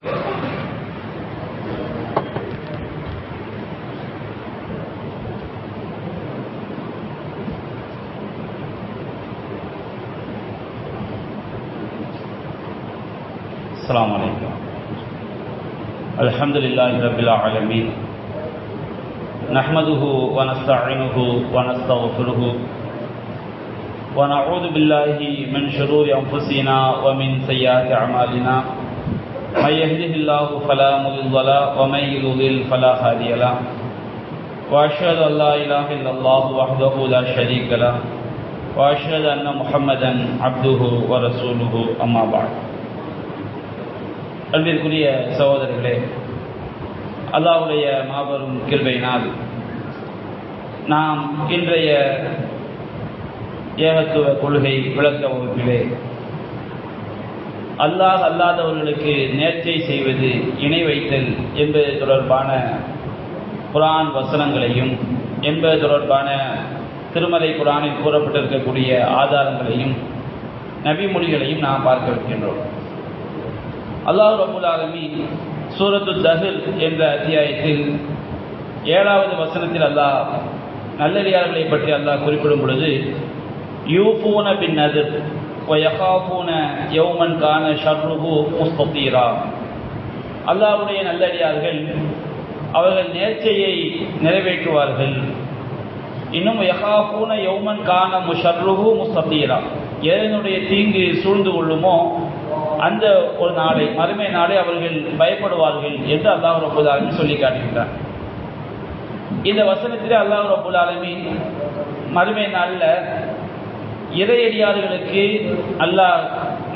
السلام عليكم. الحمد لله رب العالمين. نحمده ونستعينه ونستغفره ونعوذ بالله من شرور أنفسنا ومن سيئات أعمالنا. من يهده الله فلا مضل له ومن يضلل فلا هادي له. وأشهد أن لا إله إلا الله وحده لا شريك له وأشهد أن محمدا عبده ورسوله. أما بعد. அன்பிற்குரிய சகோதரர்களே, அல்லாஹ்வுடைய மாபெரும் கிருபையினால் நாம் இன்றைய ஏகத்துவ கொள்கை விளக்க வகுப்பிலே அல்லாஹ் அல்லாதவர்களுக்கு நேர்ச்சை செய்வது, இணை வைத்தல் என்பது தொடர்பான குர்ஆன் வசனங்களையும் என்பது தொடர்பான திருமலை குர்ஆனில் கூறப்பட்டிருக்கக்கூடிய ஆதாரங்களையும் நபிமொழிகளையும் நாம் பார்க்க இருக்கின்றோம். அல்லாஹ் ரப்பல் ஆலமீன் சூரத்து தஹ்ர் என்ற அத்தியாயத்தில் 7வது வசனத்தில் அல்லாஹ் நல்லடியார்களை பற்றி அல்லாஹ் குறிப்பிடும் பொழுது, யூஃபூன பின் நத்ர் வ யகாஃபூன யௌமன் கான ஷர்ருஹு முஸ்ததீரா. அல்லாஹ்வுடைய நல்லடியார்கள் அவர்கள் நேர்ச்சையை நிறைவேற்றுவார்கள். இன்னும் யகாஃபூன யௌமன் கான ஷர்ருஹு முஸ்ததீரா, எதனுடைய தீங்கு சூழ்ந்து கொள்ளுமோ அந்த ஒரு நாளை, மறுமை நாளை அவர்கள் பயப்படுவார்கள் என்று அல்லாஹ் ரப்பல் ஆலமீன் சொல்லி காட்டுகிறார். இந்த வசனத்திலே அல்லாஹ் ரப்பல் ஆலமீன் மறுமை நாளில் இறையடியார்களுக்கு அல்லாஹ்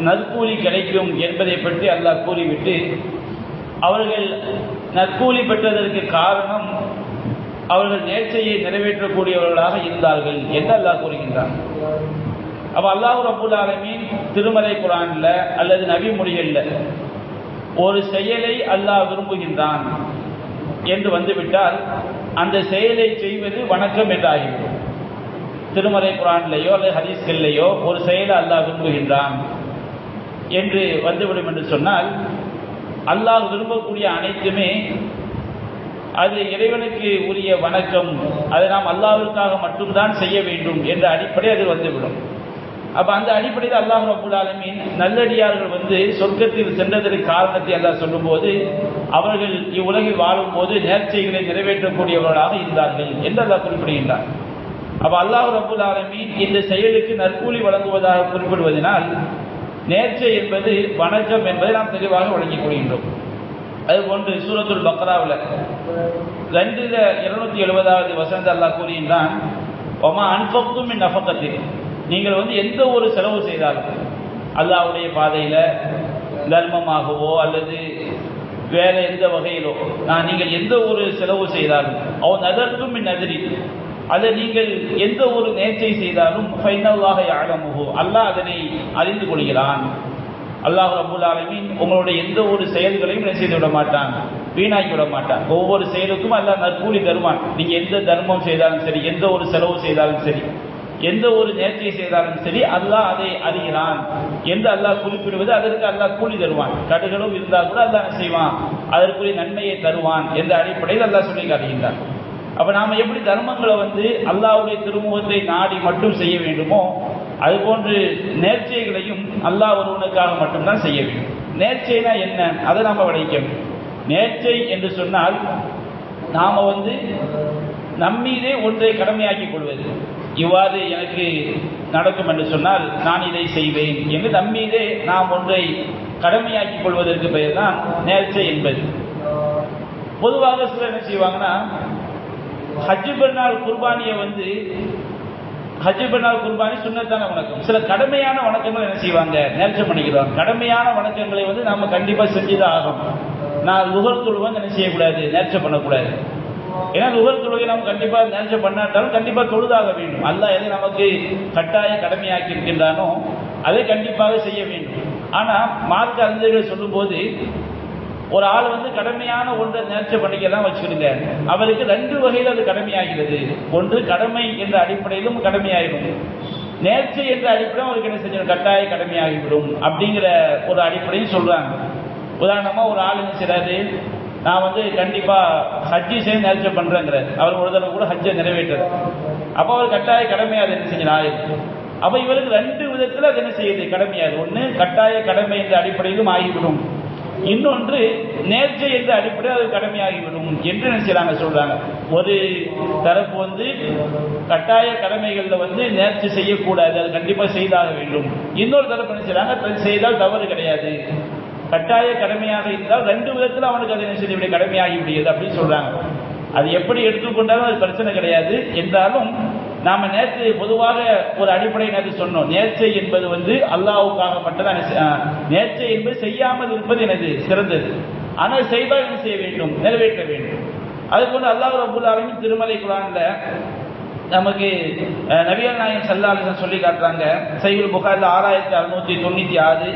நற்கூலி கிடைக்கும் என்பதை பற்றி அல்லாஹ் கூறிவிட்டு, அவர்கள் நற்கூலி பெற்றதற்கு காரணம் அவர்கள் நேர்ச்சையை நிறைவேற்றக்கூடியவர்களாக இருந்தார்கள் என்று அல்லாஹ் கூறுகின்றார். அப்போ அல்லாஹ் ரப்பல் ஆலமீன் திருமலை குர்ஆனில் அல்லது நபி மொழிகளில் ஒரு செயலை அல்லாஹ் விரும்புகின்றான் என்று வந்துவிட்டால் அந்த செயலை செய்வது வணக்கம் என்று ஆகிவிடும். திருமலை குர்ஆனிலேயோ அல்லது ஹதீஸ்களிலேயோ ஒரு செயலை அல்லாஹ் விரும்புகின்றான் என்று வந்துவிடும் என்று சொன்னால், அல்லாஹ் விரும்பக்கூடிய அனைத்துமே அது இறைவனுக்கு உரிய வணக்கம், அதை நாம் அல்லாஹ்விற்காக மட்டும்தான் செய்ய வேண்டும் என்ற அடிப்படை அது வந்துவிடும். அப்போ அந்த அடிப்படையில் அல்லாஹ் ரப்பல் ஆலமீன் நல்லடியார்கள் சொர்க்கத்தில் சென்றதற்கு காரணத்தை அல்லாஹ் சொல்லும்போது, அவர்கள் இவ்வுலகில் வாழும்போது நேர்ச்சைகளை நிறைவேற்றக்கூடியவர்களாக இருந்தார்கள் என்று அல்லாஹ் குறிப்பிடுகின்றார். அப்போ அல்லாஹ் ரப்பல் ஆலமீன் இந்த செயலுக்கு நற்கூலி வழங்குவதாக குறிப்பிடுவதனால் நேர்ச்சை என்பது வணக்கம் என்பதை நாம் தெளிவாக வழங்கிக் கொள்கின்றோம். அதுபோன்று சூரத்துல் பக்ராவில் 270வது வசனத்தை அல்லாஹ் கூறுகின்றான், ஒமா அன்ஃபக்தும் மின் நஃபகத்தின், நீங்கள் எந்த ஒரு செலவு செய்தாலும் அல்லாஹ்வுடைய பாதையில் தர்மமாகவோ அல்லது வேற எந்த வகையிலோ நீங்கள் எந்த ஒரு செலவு செய்தாலும், அவன் நதர்க்கும் மின் நதிரி, அதை நீங்கள் எந்த ஒரு நேர்ச்சை செய்தாலும் ஃபைனல்லாஹ யஅலமுஹு, அல்லாஹ் அதனை அறிந்து கொள்கிறான். அல்லாஹ் ரப்பல் ஆலமீன் உங்களுடைய எந்த ஒரு செயல்களையும் என்ன செய்து விட மாட்டான், வீணாக்கி விட மாட்டான். ஒவ்வொரு செயலுக்கும் அல்லாஹ் நற்கூலி தருவான். நீங்கள் எந்த தர்மம் செய்தாலும் சரி, எந்த ஒரு செலவு செய்தாலும் சரி, எந்த ஒரு நேர்ச்சை செய்தாலும் சரி, அல்லாஹ் அதை அறிகிறான் என்று அல்லாஹ் குறிப்பிடுவது, அதற்கு அல்லாஹ் கூலி தருவான். கடுகளும் இருந்தால் கூட அல்லாஹ் செய்வான், அதற்குரிய நன்மையை தருவான் என்ற அடிப்படையில் அல்லாஹ் சொல்லி காட்டுகின்றான். அப்போ நாம் எப்படி தர்மங்களை அல்லாஹ்வுடைய திருமுகத்தை நாடி மட்டும் செய்ய வேண்டுமோ, அதுபோன்று நேர்ச்சைகளையும் அல்லாஹ் ஒருவனுக்காக மட்டும்தான் செய்ய வேண்டும். நேர்ச்சைனா என்ன, அதை நாம் விளைக்கணும். நேர்ச்சை என்று சொன்னால் நாம் நம்மீதே ஒன்றை கடமையாக்கிக் கொள்வது. இவ்வாறு எனக்கு நடக்கும் என்று சொன்னால் நான் இதை செய்வேன் என்று நம்மீதே நாம் ஒன்றை கடமையாக்கிக் கொள்வதற்கு பெயர் தான் நேர்ச்சை என்பது. பொதுவாக சிலர் என்ன செய்வாங்கன்னா, ஹஜ் பெருநாள் குர்பானியை ஹஜ் பெருநாள் குர்பானி சுன்னத்தான வணக்கம், சில கடமையான வணக்கங்கள் என்ன செய்வாங்க, நேர்ச்சை பண்ணிக்கிறாங்க. கடமையான வணக்கங்களை நாம கண்டிப்பாக செஞ்சுதான் ஆகும். நான் லுஹர் தொழுவன் என்ன செய்யக்கூடாது, நேர்ச்சை பண்ணக்கூடாது. ஏன்னா லுஹர் தொழுகை நம்ம கண்டிப்பாக நேர்ச்சை பண்ணாட்டாலும் கண்டிப்பாக தொழுதாக வேண்டும். அல்லாஹ் எதை நமக்கு கட்டாய கடமையாக்கி இருக்கின்றானோ அதை கண்டிப்பாக செய்ய வேண்டும். ஆனால் மார்க்க அறிஞர்கள் சொல்லும்போது, ஒரு ஆள் கடமையான ஒன்றை நேர்ச்சை பண்ணிக்கலாம் வச்சுக்கிடுங்க, அவருக்கு 2 வகையில் அது கடமையாகிறது. ஒன்று கடமை என்ற அடிப்படையிலும் கடமையாகிடும், நேர்ச்சை என்ற அடிப்படையில் அவருக்கு என்ன செஞ்சு கட்டாய கடமையாகிவிடும் அப்படிங்கிற ஒரு அடிப்படையும் சொல்றாங்க. உதாரணமாக ஒரு ஆள் என்ன செய்றாரு, நான் வந்து கண்டிப்பாக ஹஜ்ஜி செய்ய நேர்ச்சி பண்ணுறேங்கிறார். அவர் ஒரு தடவை கூட ஹஜ்ஜை நிறைவேற்றுறார். அப்போ அவர் கட்டாய கடமை அதை என்ன செஞ்சார். அப்போ இவருக்கு 2 விதத்தில் அது என்ன செய்யுது, கடமையாது. ஒன்று கட்டாய கடமை என்ற அடிப்படையிலும் ஆகிவிடும், இன்னொன்று நேர்ச்சை என்ற அடிப்படையில் அது கடமையாகிவிடும் என்று என்ன செய்யறாங்க சொல்றாங்க. ஒரு தரப்பு வந்து கட்டாய கடமைகளில் வந்து நேர்ச்சி செய்யக்கூடாது, அது கண்டிப்பாக செய்தாக வேண்டும். இன்னொரு தரப்பு என்ன செய்யறாங்க, செய்தால் தவறு கிடையாது, கட்டாய கடமையாக இருந்தால் 2 விதத்தில் அவனுக்கு அது என்ன செய்ய கடமையாகி விடுகிறது அப்படின்னு சொல்றாங்க. அது எப்படி எடுத்துக்கொண்டாலும் அது பிரச்சனை கிடையாது. என்றாலும் நாம நேற்று பொதுவாக ஒரு அடிப்படை நேற்று சொன்னோம், நேர்ச்சை என்பது வந்து அல்லாஹ்வுக்காக மட்டும்தான். நேர்ச்சை என்பது செய்யாமல் இருப்பது எனது சிறந்தது, ஆனால் செய்தால் என்ன செய்ய வேண்டும், நிறைவேற்ற வேண்டும். அதுபோன்று அல்லாஹ் ரப்பல் ஆலமீன் திருமலை குர்ஆன்ல நமக்கு நபிகள் நாயகம் ஸல்லல்லாஹு அலைஹி வஸல்லம் சொல்லி காட்டுறாங்க. சஹீஹுல் புகாரில் 6696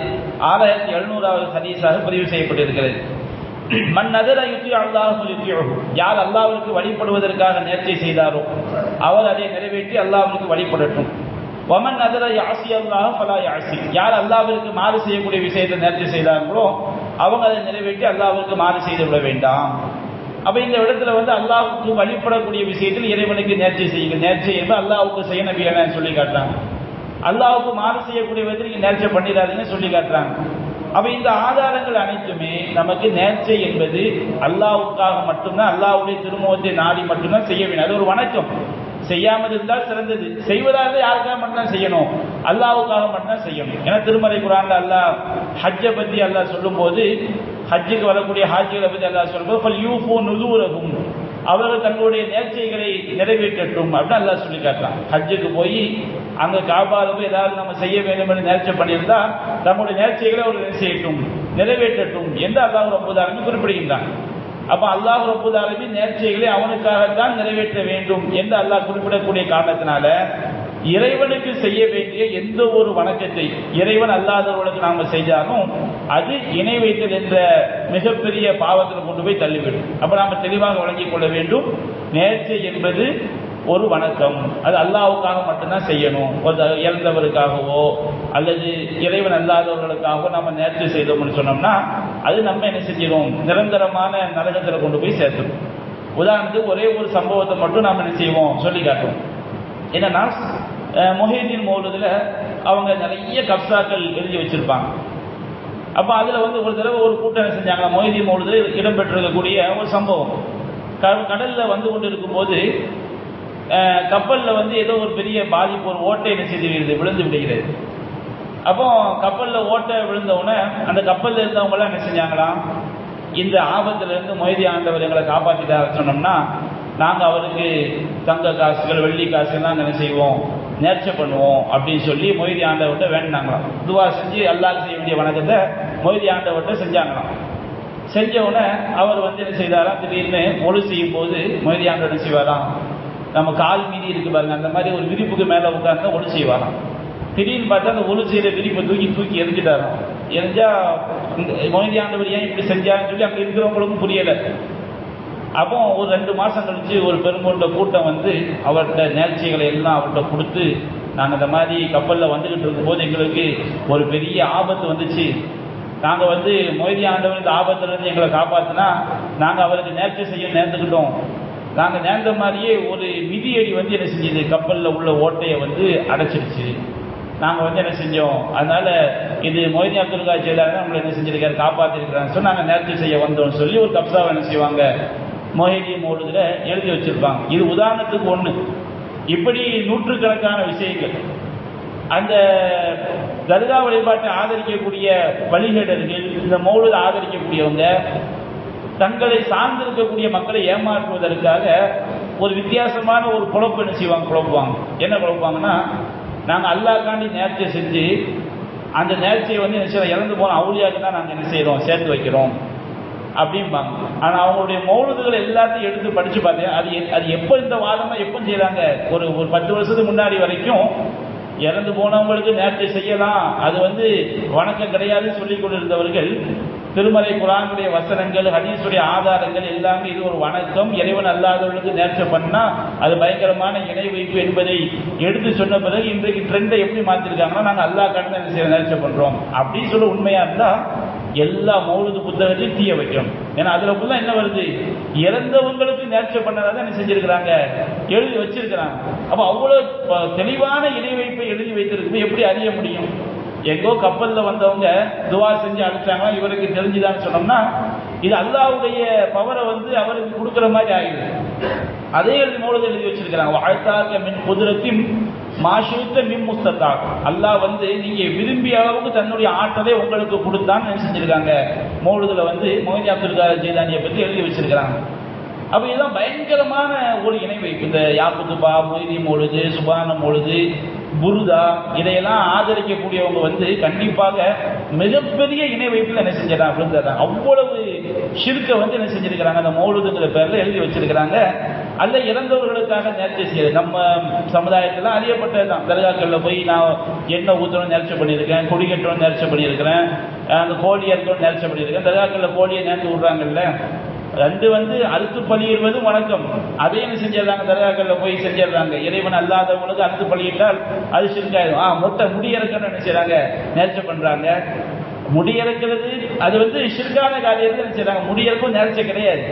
6700வது ஹதீஸாக பதிவு செய்யப்பட்டிருக்கிறது. மன் நதர யுத்தி அல்லாஹு யுத்திஹு, யார் அல்லாஹ்வுக்கு வழிபடுவதற்காக நேர்ச்சை செய்தாரோ அவர் அதை நிறைவேற்றி அல்லாஹ்வுக்கு வழிபடட்டும். வமன் நதர யாசி அல்லாஹ் ஃபலா யாசி, யார் அல்லாஹ்வுக்கு மாறு செய்யக்கூடிய விஷயத்தை நேர்ச்சை செய்தார்களோ அவங்க அதை நிறைவேற்றி அல்லாஹ்வுக்கு மாறு செய்து விட வேண்டாம். அப்ப இந்த இடத்துல வந்து அல்லாஹ்வுக்கு வழிபடக்கூடிய விஷயத்தில் இறைவனுக்கு நேர்ச்சை செய்யுங்க. நேர்ச்சை என்பது அல்லாஹ்வுக்கு செய்ய நபியான சொல்லி காட்டுறாங்க. அல்லாஹ்வுக்கு மாறு செய்யக்கூடிய விதத்தில் நேர்ச்சை பண்ணிடாதீங்கன்னு சொல்லி காட்டுறாங்க. அப்ப இந்த ஆதாரங்கள் அனைத்துமே நமக்கு நேர்ச்சை என்பது அல்லாஹ்வுக்காக மட்டும்தான், அல்லாஹ்வுடைய திருமுகத்தை நாடி மட்டும்தான் செய்ய வேண்டும். அது ஒரு வணக்கம். செய்யாமல் இருந்தால் சிறந்தது, செய்வதாக யாருக்காக மட்டும்தான் செய்யணும், அல்லாஹ்வுக்காக மட்டும்தான் செய்யணும். ஏன்னா திருமறை குர்ஆன்ல அல்லாஹ் ஹஜ்ஜை பற்றி அல்லாஹ் சொல்லும் போது, ஹஜ்ஜுக்கு வரக்கூடிய ஹாஜிகளை பற்றி அல்லாஹ் சொல்லும்போது ஃபல் யூஃபு நுதூரஹும், அவர்கள் தங்களுடைய நேர்ச்சைகளை நிறைவேற்றட்டும் அப்படின்னு அல்லாஹ் சொல்லி காட்டுறான். ஹஜ்ஜுக்கு போய் அங்கே காபால போய் ஏதாவது நம்ம செய்ய வேண்டும் என்று நேர்ச்சை பண்ணியிருந்தா நம்முடைய நேர்ச்சைகளை அவர் செய்யட்டும், நிறைவேற்றட்டும் என்று அல்லாஹ் ரப்பல் ஆலமீன் குறிப்பிடுகின்றான். அப்ப அல்லாஹ் ரப்பல் ஆலமீன் நேர்ச்சைகளை அவனுக்காகத்தான் நிறைவேற்ற வேண்டும் என்று அல்லாஹ் குறிப்பிடக்கூடிய காரணத்தினால இறைவனுக்கு செய்ய வேண்டிய எந்த ஒரு வணக்கத்தை இறைவன் அல்லாதவர்களுக்கு நாம செஞ்சாலும் அது இணை வைத்தல் என்ற மிகப்பெரிய பாவத்தில் கொண்டு போய் தள்ளிவிடும். அப்ப நாம தெளிவாக வழங்கிக் கொள்ள வேண்டும், நேர்ச்சை என்பது ஒரு வணக்கம், அது அல்லாஹ்வுக்காக மட்டும்தான் செய்யணும். ஒரு இறந்தவருக்காகவோ அல்லது இறைவன் அல்லாதவர்களுக்காகவோ நம்ம நேர்ச்சை செய்தோம்னு சொன்னோம்னா அது நம்ம என்ன செஞ்சிடும், நிரந்தரமான நரகத்தில் கொண்டு போய் சேர்த்துடும். உதாரணத்துக்கு ஒரே ஒரு சம்பவத்தை மட்டும் நாம் என்ன செய்வோம் சொல்லி காட்டுவோம். என்னன்னா முஹைதீன் மௌலூதுல அவங்க நிறைய கப்சாக்கள் எழுதி வச்சிருப்பாங்க. அப்போ அதில் வந்து ஒரு தடவை ஒரு கூட்டம் செஞ்சாங்க. முஹைதீன் மௌலூதில் இடம்பெற்றிருக்கக்கூடிய ஒரு சம்பவம், கடலில் வந்து கொண்டு இருக்கும்போது கப்பலில் வந்து ஏதோ ஒரு பெரிய பாதிப்பு, ஒரு ஓட்டை என்ன செய்து விழுந்து விடுகிறது. அப்போ கப்பலில் ஓட்டை விழுந்தவுடனே அந்த கப்பலில் இருந்தவங்களாம் என்ன செஞ்சாங்களாம், இந்த ஆபத்திலிருந்து மொய்தி ஆண்டவர் எங்களை காப்பாற்றிட்டார் சொன்னோம்னா நாங்கள் அவருக்கு தங்க காசுகள் வெள்ளி காசுகள்லாம் என்ன செய்வோம், நேர்ச்சை பண்ணுவோம் அப்படின்னு சொல்லி மொய்தி ஆண்டவர்கிட்ட வேண்டாங்களாம். துவா செஞ்சு அல்லாஹ் செய்ய வேண்டிய வணக்கத்தை மொய்தி ஆண்டவர்கிட்ட செஞ்சாங்களாம். செஞ்சவுடனே அவர் வந்து என்ன செய்தாராம், திடீர்னு ஒழு செய்யும் போது மொய்தி ஆண்டவர் என்ன செய்வாராம், நம்ம கால் மீதி இருக்கு பாருங்க, அந்த மாதிரி ஒரு விரிப்புக்கு மேலே உட்கார்ந்து ஒழு செய்வாராம். திடீர்னு பார்த்தா அந்த ஒழு செய்கிற விரிப்பை தூக்கி எரிஞ்சிட்டாராம். எரிஞ்சா மொய்தி ஆண்டவர் ஏன் இப்படி செஞ்சாருன்னு சொல்லி அங்கே இருக்கிறவங்களுக்கும் புரியலை. அப்போ ஒரு 2 மாதம் கழிச்சு ஒரு பெருங்கொண்ட கூட்டம் வந்து அவர்கிட்ட நேர்ச்சிகளை எல்லாம் அவர்கிட்ட கொடுத்து, நாங்கள் இந்த மாதிரி கப்பலில் வந்துக்கிட்டு இருக்கும்போது எங்களுக்கு ஒரு பெரிய ஆபத்து வந்துச்சு, நாங்கள் வந்து மொய்தி ஆண்டவர் இந்த ஆபத்துலேருந்து எங்களை காப்பாற்றினா நாங்கள் அவருக்கு நேர்ச்சி செய்ய நேர்ந்துக்கிட்டோம். நாங்கள் நேர்ந்த மாதிரியே ஒரு மிதியடி வந்து என்ன செஞ்சது, கப்பலில் உள்ள ஓட்டையை வந்து அடைச்சிருச்சு. நாங்கள் வந்து என்ன செஞ்சோம், அதனால இது மொய்தி அப்துல் காய் செய்தாங்க நம்மளை என்ன செஞ்சிருக்காரு, காப்பாற்றிருக்கிறான்னு சொல்லி நாங்கள் நேர்ச்சி செய்ய வந்தோம்னு சொல்லி ஒரு கப்சாவை என்ன செய்வாங்க முஹைதீன் மௌலூதுல எழுதி வச்சிருப்பாங்க. இது உதாரணத்துக்கு ஒன்று. இப்படி நூற்றுக்கணக்கான விஷயங்கள். அந்த தர்கா வழிபாட்டை ஆதரிக்கக்கூடிய வழிகேடர்கள், இந்த மௌலூதை ஆதரிக்கக்கூடியவங்க தங்களை சார்ந்திருக்கக்கூடிய மக்களை ஏமாற்றுவதற்காக ஒரு வித்தியாசமான ஒரு குழப்பம் என்ன செய்வாங்க, குழப்புவாங்க. என்ன குழப்பாங்கன்னா, நாங்கள் அல்லாஹ்காண்டி நேர்ச்சை செஞ்சு அந்த நேர்ச்சியை வந்து என்ன செய்யறோம், இறந்து போன அவுலியாவுக்கு தான் நாங்கள் என்ன செய்கிறோம், சேர்த்து வைக்கிறோம் அப்படிம்பாங்க. ஆனால் அவங்களுடைய மௌலூதுகளை எல்லாத்தையும் எடுத்து படித்து பார்த்தேன். அது எப்போ இந்த வாதமாக எப்போ செய்கிறாங்க, ஒரு 10 வருஷத்துக்கு முன்னாடி வரைக்கும் இறந்து போனவங்களுக்கு நேர்ச்சை செய்யலாம், அது வந்து வணக்கம் கிடையாதுன்னு சொல்லிக் கொண்டிருந்தவர்கள் திருமறை குர்ஆனுடைய வசனங்கள் ஹதீஸுடைய ஆதாரங்கள் எல்லாமே இது ஒரு வணக்கம், இறைவன் அல்லாதவர்களுக்கு நேர்ச்சை பண்ணா அது பயங்கரமான இணை வைப்பு என்பதை எடுத்து சொன்ன பிறகு இன்றைக்கு ட்ரெண்டை எப்படி மாற்றிருக்காங்கன்னா, நாங்கள் அல்லாஹ் கடந்து என்ன செய்ய நேர்ச்சை பண்ணுறோம் அப்படின்னு சொல்ல உண்மையாக இருந்தால் எல்லா மௌலிது புத்தகத்தையும் தீய வைக்கணும். ஏன்னா அதுல ஃபுல்லா என்ன வருது, இறந்தவங்களுக்கு நேர்ச்சை பண்ணதான் என்ன செஞ்சிருக்கிறாங்க, எழுதி வச்சிருக்கிறாங்க. அப்ப அவ்வளவு தெளிவான இணை வைப்பை எழுதி வைத்திருக்கு, எப்படி அறிய முடியும்? எங்கோ கப்பல்ல வந்தவங்க துவா செஞ்சு அனுப்பிச்சாங்களா, இவருக்கு தெரிஞ்சுதான்னு சொன்னோம்னா இது அல்லாஹ்வுடைய பவரை அவருக்கு கொடுக்குற மாதிரி ஆகிடுது. அதே எழுதி வச்சிருக்கிறாங்க. வாழ்த்தாக்க மின் குதிரத்தின் மாஷூத்த மின் முஸ்தத்தா, அல்லாஹ் நீங்க விரும்பிய அளவுக்கு தன்னுடைய ஆற்றலை உங்களுக்கு கொடுத்தான்னு செஞ்சிருக்காங்க. மௌலுதுல மொஹிதி அப்துல் காதர் ஜீலானியை பத்தி எழுதி வச்சிருக்கிறாங்க. அப்ப இதெல்லாம் பயங்கரமான ஒரு இணை வைப்பு. இந்த யாக்குத்துபா, மொய்தி மௌலுது, சுபான மௌலுது, புருதா, இதையெல்லாம் ஆதரிக்கக்கூடியவங்க கண்டிப்பாக மிகப்பெரிய இணை வைப்பில் என்ன செஞ்சிடறாங்க, அவ்வளவு ஷிர்க்க என்ன செஞ்சிருக்கிறாங்க, அந்த மௌலுதுங்கிற பேர்ல எழுதி வச்சிருக்கிறாங்க. அல்ல இறந்தவர்களுக்காக நேர்ச்சை செய்யறது நம்ம சமுதாயத்தில் அறியப்பட்டதுதான். தர்காக்கள்ல போய் நான் எண்ணெய் ஊற்றணும் நேர்ச்சை பண்ணியிருக்கேன், கொடி கட்டணும் நேர்ச்சை பண்ணியிருக்கிறேன், அந்த கோழி அறுக்கணும் நேர்ச்சை பண்ணியிருக்கேன். தர்காக்கள்ல கோழியை நேர்த்து விடுறாங்கல்ல, ரெண்டு அறுத்து பலியிடுவது வணக்கம். அதையும் செஞ்சிடறாங்க, தர்காக்கள்ல போய் செஞ்சிடறாங்க. இறைவன் அல்லாதவங்களுக்கு அறுத்து பலியிட்டால் அது ஷிர்காயிடும். மொத்த முடியறக்கன்னு என்ன செய்யறாங்க, நேர்ச்சை பண்றாங்க. முடியறக்கிறது அது ஷிர்கான காரியத்தை என்ன செய்யறாங்க, முடியறக்கும் நேர்ச்சை கிடையாது.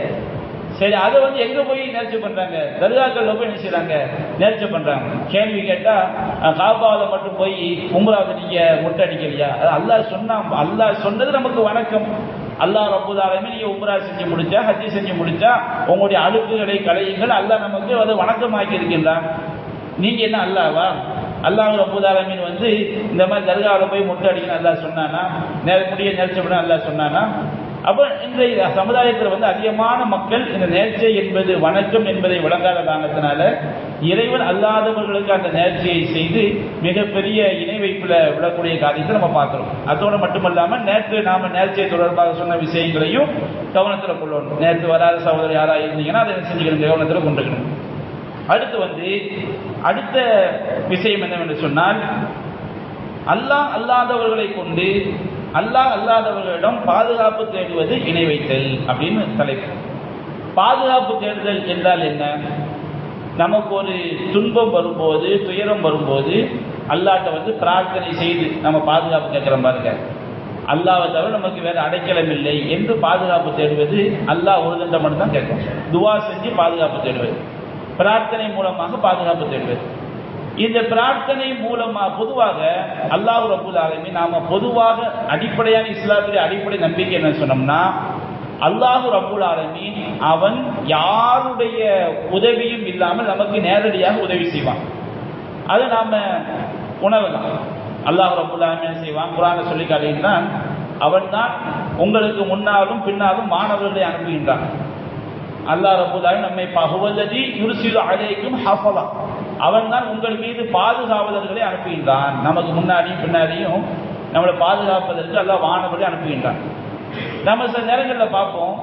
சரி, அதை எங்க போய் நேர்ச்சி பண்றாங்க, தர்காக்கள்ல போய் என்ன செய்யறாங்க, நேர்ச்சி பண்றாங்க. கேள்வி கேட்டா காபாவில் மட்டும் போய் உம்ராவை நீங்க முட்டை அடிக்கலையா, அது அல்லாஹ் சொன்னது நமக்கு வணக்கம். அல்லாஹ் ரப்பல் ஆலமீன் நீங்க உம்ரா செஞ்சு முடிச்சா, ஹஜ்ஜி செஞ்சு முடிச்சா உங்களுடைய அழுக்குகளை களையுங்கள், அல்லாஹ் நமக்கு அதை வணக்கமாக்கி இருக்கின்றான். நீங்க என்ன அல்லாஹ்வா? அல்லாஹ் ரப்பல் ஆலமீன் இந்த மாதிரி தர்காவில் போய் முட்டை அடிக்கணும் அல்லாஹ் சொன்னானா, முடிய நேர்ச்சி பண்ண அல்லாஹ் சொன்னானா? அப்ப இன்றைய சமுதாயத்தில் அதிகமான மக்கள் இந்த நேர்ச்சை என்பது வணக்கம் என்பதை விளங்காத காரணத்தினால இறைவன் அல்லாதவர்களுக்கு அந்த நேர்ச்சியை செய்து மிகப்பெரிய இணை வைப்புல விடக்கூடிய காரியத்தை நம்ம பார்க்கிறோம். அதோடு மட்டுமல்லாமல் நேற்று நாம நேர்ச்சை தொடர்பாக சொன்ன விஷயங்களையும் கவனத்தில் கொள்ளணும். நேற்று வராத சகோதரர் யாராக இருந்தீங்கன்னா அதை செஞ்சுக்கணும், கவனத்தில் கொண்டுக்கணும். அடுத்து அடுத்த விஷயம் என்னவென்று சொன்னால், அல்லாஹ் அல்லாதவர்களை கொண்டு அல்லாஹ் அல்லாதவர்களிடம் பாதுகாப்பு தேடுவது இணை வைத்தல் அப்படின்னு தலைப்பு. பாதுகாப்பு தேடுதல் என்றால் என்ன? நமக்கு ஒரு துன்பம் வரும்போது, துயரம் வரும்போது அல்லாஹ்ட்ட பிரார்த்தனை செய்து நம்ம பாதுகாப்பு கேட்கிறோம் பாருங்க. அல்லாஹ்வை தவிர நமக்கு வேற அடைக்கலம் இல்லை என்று பாதுகாப்பு தேடுவது அல்லாஹ் ஒரு தண்டை மட்டும் தான் கேட்கும். துவா செஞ்சு பாதுகாப்பு தேடுவது, பிரார்த்தனை மூலமாக பாதுகாப்பு தேடுவது. இந்த பிரார்த்தனை மூலமா பொதுவாக அல்லாஹ் ரப்பல் ஆலமீன் நாம பொதுவாக அடிப்படையான இஸ்லாத்துடைய அடிப்படை நம்பிக்கை என்ன சொன்னோம்னா, அல்லாஹ் ரப்பல் ஆலமீன் அவன் யாருடைய உதவியும் இல்லாமல் நமக்கு நேரடியாக உதவி செய்வான். அதை நாம உணரலாம். அல்லாஹ் ரப்பல் ஆலமீன் செய்வான். குர்ஆன்ல சொல்லி காட்டுகின்றான், அவன் தான் உங்களுக்கு முன்னாலும் பின்னாலும் மாணவர்களை அனுப்புகின்றான். அல்லாஹ் ரப்பல் ஆலமீன் நம்மை பஹுவல்லதி யுர்சிலு அலைக்கும் ஹஃபலா, அவன் தான் உங்கள் மீது பாதுகாவலர்களை அனுப்புகின்றான். நமக்கு முன்னாடியும் பின்னாடியும் நம்மளை பாதுகாப்பதற்கு அல்லாஹ் வானவர்களை அனுப்புகின்றான். நம்ம சில நேரங்களில் பார்ப்போம்,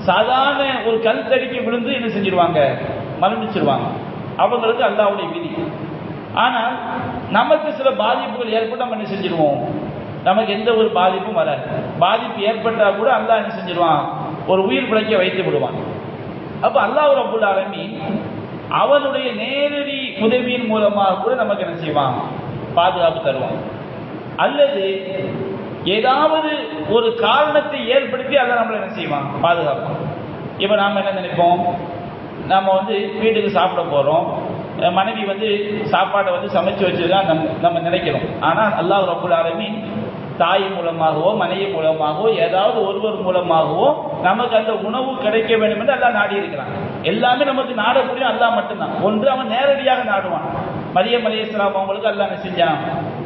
சாதாரண ஒரு கல் தடிக்கு விழுந்து என்ன செஞ்சிருவாங்க, மரணிச்சிருவாங்க. அவங்களுக்கு அல்லாஹ்வுடைய விதி. ஆனால் நமக்கு சில பாதிப்புகள் ஏற்பட்டு நம்ம என்ன செஞ்சிருவோம், நமக்கு எந்த ஒரு பாதிப்பும் வராது. பாதிப்பு ஏற்பட்டால் கூட அல்லாஹ் என்ன செஞ்சிருவான், ஒரு உயிர் பிழைக்க வைத்து விடுவான். அப்ப அல்லாஹ் ரப்பல் ஆலமீன் அவனுடைய நேரடி உதவியின் மூலமாக கூட நமக்கு என்ன செய்வான், பாதுகாப்பு தருவான். அல்லது ஏதாவது ஒரு காரணத்தை ஏற்படுத்தி அதை நம்மளை என்ன செய்வான், பாதுகாப்பான். இப்ப நாம என்ன நினைப்போம், நம்ம வீட்டுக்கு சாப்பிட போறோம், மனைவி சாப்பாட்டை சமைச்சு வச்சுதான் நம்ம நினைக்கிறோம். ஆனால் அல்லாஹ் ரப்பல் ஆலமீன் தாய் மூலமாகவோ மனைவி மூலமாகவோ ஏதாவது ஒருவர் மூலமாகவோ நமக்கு அந்த உணவு கிடைக்க வேண்டும் என்று அல்லாஹ் நாடி இருக்கிறான். எல்லாமே நமக்கு நாடக்கூடிய அல்லாஹ் மட்டும்தான். ஒன்று அவன் நேரடியாக நாடுவான். மரியம் அலைஹிஸ்ஸலாம் அவங்களுக்கு அல்லாஹ் என்ன செஞ்சான்,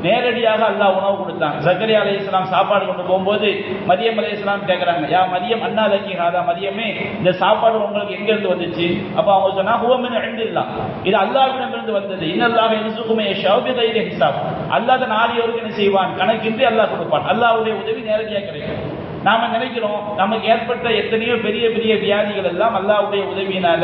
நேரடியாக அல்லாஹ் உணவு கொடுத்தான். ஜக்கரியா அலைஹிஸ்ஸலாம் சாப்பாடு கொண்டு போகும்போது மரியம் அலைஹிஸ்ஸலாம் கேட்குறாங்க, யா மரியம் அன்னா லக்கி ஹாதா, மரியமே இந்த சாப்பாடு உங்களுக்கு எங்கிருந்து வந்துச்சு? அப்போ அவங்க சொன்னா ஹுவ மின் இன்தில்லாஹ், இது அல்லாஹ்விடமிருந்து வந்தது. இன்னல்லாஹ யர்ஸுகு மன் யஷாஉ பிகைரி ஹிசாப், அல்லாஹ் நாடியோருக்கு என்ன செய்வான், கணக்கின்றி அல்லாஹ் கொடுப்பான். அல்லாஹ்வுடைய உதவி நேரடியாக கிடைக்கும். நாம நினைக்கிறோம் நமக்கு ஏற்பட்ட எத்தனையோ பெரிய பெரிய வியாதிகள் எல்லாம் அல்லாஹ்வுடைய உதவியினால